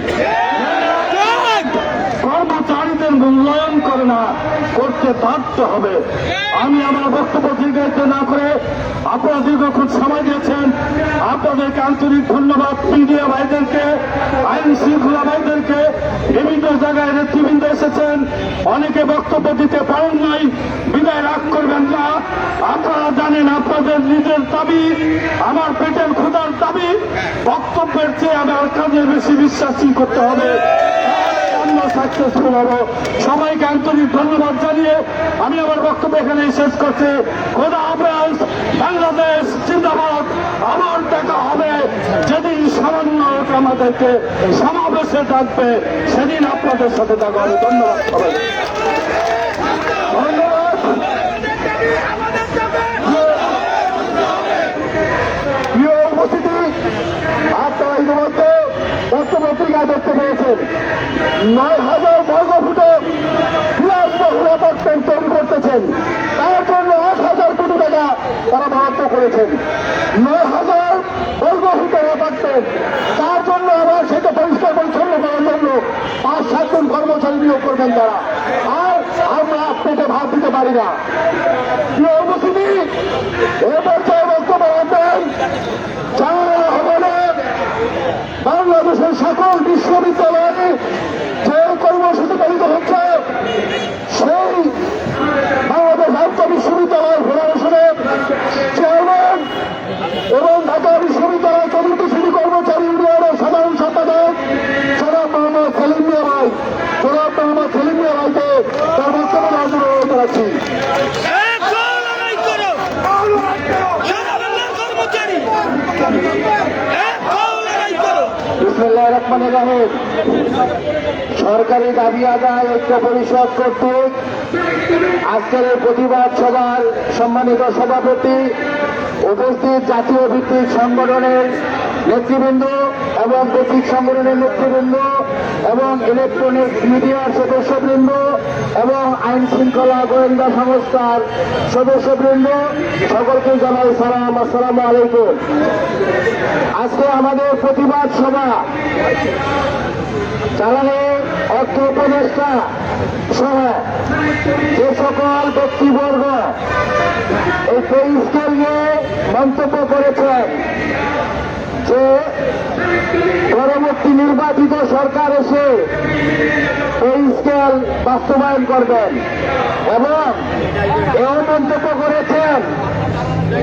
কর্মচারীদের মূল্যায়ন করে না, করতে বাধ্য হবে। আমি আমার বক্তব্য দীর্ঘায়িত না করে, আপনারা দীর্ঘক্ষণ সময় দিয়েছেন, আপনাদেরকে আন্তরিক ধন্যবাদ। মিডিয়া ভাইদেরকে, আইন শৃঙ্খলা ভাইদেরকে, বিভিন্ন জায়গায় নেতৃবৃন্দ এসেছেন, অনেকে বক্তব্য দিতে পারেন নাই, বিদায় রাগ করবেন না। আপনারা জানেন আপনাদের নিজের দাবি, আমার পেটের ক্ষুধার দাবি, বক্তব্যের চেয়ে আমার কাজে বেশি বিশ্বাসী করতে হবে। আমরা সাকসেসফুল হব। সবাইকে আন্তরিক ধন্যবাদ জানিয়ে আমি আমার বক্তব্য এখানে শেষ করছি। খোদা হাফেজ। বাংলাদেশ জিন্দাবাদ। আমার দেখা হবে যেদিন সমন্বয়ক আমাদেরকে সমাবেশে ডাকবে, সেদিন আপনাদের সাথে দেখা হবে। ধন্যবাদ সবাই। ধন্যবাদ। প্রিয় উপস্থিতি, আপনারা ইতিমধ্যে পত্রিকায় দেখতে পেয়েছেন 9,000 বর্গফুটে বিলাসবহুল অ্যাপার্টমেন্ট তৈরি করতেছেন। তার জন্য 8,000 কোটি টাকা তারা বরাদ্দ করেছেন। 9,000 বর্গফুটের অ্যাপার্টমেন্ট, তার জন্য আবার সেটা পরিষ্কার পরিচ্ছন্ন করার জন্য 5-7 জন কর্মচারী নিয়োগ করবেন তারা। আর আমরা পেটে ভাত দিতে পারি না। প্রিয় উপস্থিতি, এ পর্যায়ে বক্তব্য রাখবেন জানানো হবে না বাংলাদেশের সকল বিশ্ববিদ্যালয়ে যে কর্মসূচি পালিত হচ্ছে, সেই বাংলাদেশ আন্ত বিশ্ববিদ্যালয় ফেডারেশনের চেয়ারম্যান এবং ঢাকা বিশ্ববিদ্যালয় কমিটি কর্মচারী ইউনিয়নের সাধারণ সম্পাদক জনাব মোহাম্মদ সেলিম মিয়া ভাই, জনাব মোহাম্মদ সেলিম মিয়া ভাইকে তার বক্তব্য অনুরোধ করাচ্ছি। রহমানির রহিম। সরকারি দাবি আদায় ঐক্য পরিষদ কর্তৃক আজকের এই প্রতিবাদ সভার সম্মানিত সভাপতি, উপস্থিত জাতীয় ভিত্তিক সংগঠনের নেতৃবৃন্দ এবং বেসিক সংগঠনের নেতৃবৃন্দ এবং ইলেকট্রনিক্স মিডিয়ার সদস্যবৃন্দ এবং আইন শৃঙ্খলা গোয়েন্দা সংস্থার সদস্যবৃন্দ, সকলকে জানাই সালাম, আসসালামু আলাইকুম। আজকে আমাদের প্রতিবাদ সভা চালানে অর্থ উপদেষ্টা সহ যে সকল ব্যক্তিবর্গ এই পে স্কেল নিয়ে মন্তব্য করেছেন যে পরবর্তী নির্বাচিত সরকার এসে পে স্কেল বাস্তবায়ন করবেন এবং এও মন্তব্য করেছেন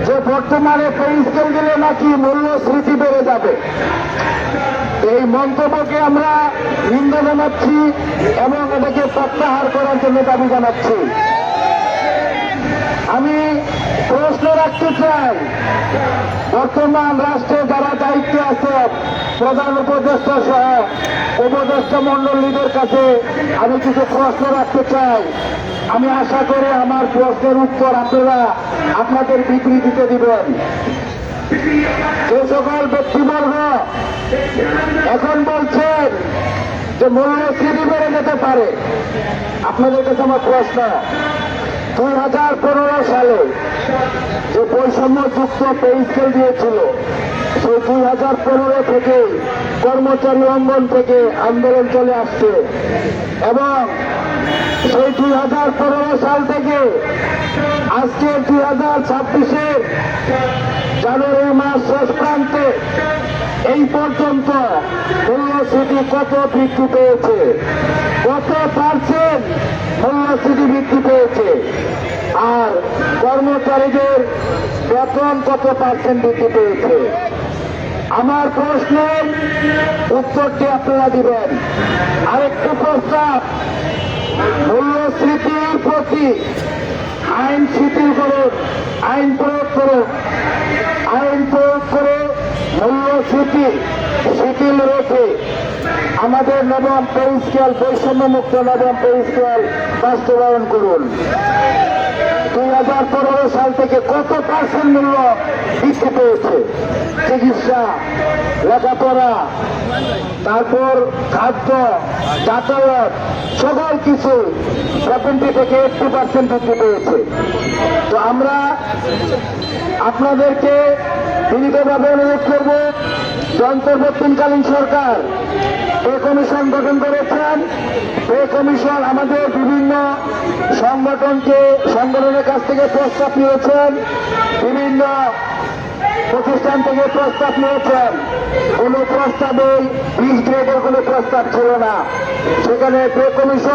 যে বর্তমানে পে স্কেল দিলে নাকি মূল্যস্ফীতি বেড়ে যাবে। এই মন্তব্যকে আমরা নিন্দা জানাচ্ছি এবং এটাকে প্রত্যাহার করার জন্য দাবি জানাচ্ছি। আমি প্রশ্ন রাখতে চাই, বর্তমান রাষ্ট্রে যারা দায়িত্বে আছে, প্রধান উপদেষ্টা সহ উপদেষ্টা মন্ডলীদের কাছে আমি কিছু প্রশ্ন রাখতে চাই। আমি আশা করি আমার প্রশ্নের উত্তর আপনারা আপনাদের বিবৃতিতে দিবেন। যে সকল ব্যক্তিবর্গ এখন বলছেন যে মূল্যস্ফীতি বেড়ে যেতে পারে, আপনাদের কাছে আমার প্রশ্ন, 2015 সালে যে বৈষম্যযুক্ত পে স্কেল দিয়েছিল, সেই 2015 থেকে কর্মচারী অঙ্গন থেকে আন্দোলন চলে আসছে এবং সেই 2015 সাল থেকে আজকে 2026-এর জানুয়ারি মাস শেষ প্রান্তে এই পর্যন্ত মূল্যস্ফীতি কত বৃদ্ধি পেয়েছে, কত পার্সেন্ট মূল্যস্ফীতি বৃদ্ধি পেয়েছে, আর কর্মচারীদের বেতন কত পার্সেন্ট বৃদ্ধি পেয়েছে? আমার প্রশ্নের উত্তরটি আপনারা দিবেন। আরেকটি প্রস্তাব, মূল্যস্ফীতির প্রতি আইন শিথিল করুন, আইন প্রয়োগ করুন, আইন প্রয়োগ করে মূল্যস্ফীতি শিথিল রেখে আমাদের নবম পে স্কেল, বৈষম্যমুক্ত নবম পে স্কেল বাস্তবায়ন করুন। 2015 সাল থেকে কত পার্সেন্ট মূল্য বৃদ্ধি পেয়েছে? চিকিৎসা, লেখাপড়া, তারপর খাদ্য, যাতায়াত, সকল কিছু 70 থেকে 80% বৃদ্ধি পেয়েছে। তো আমরা আপনাদেরকে বিনীতভাবে অনুরোধ করব, অন্তর্বর্তীকালীন সরকার পে কমিশন গঠন করেছেন। পে কমিশন আমাদের বিভিন্ন সংগঠনের কাছ থেকে প্রস্তাব নিয়েছেন, বিভিন্ন প্রতিষ্ঠান থেকে প্রস্তাব নিয়েছেন। কোন প্রস্তাবে 20 গ্রেডের কোন প্রস্তাব ছিল না, সেখানে পে কমিশন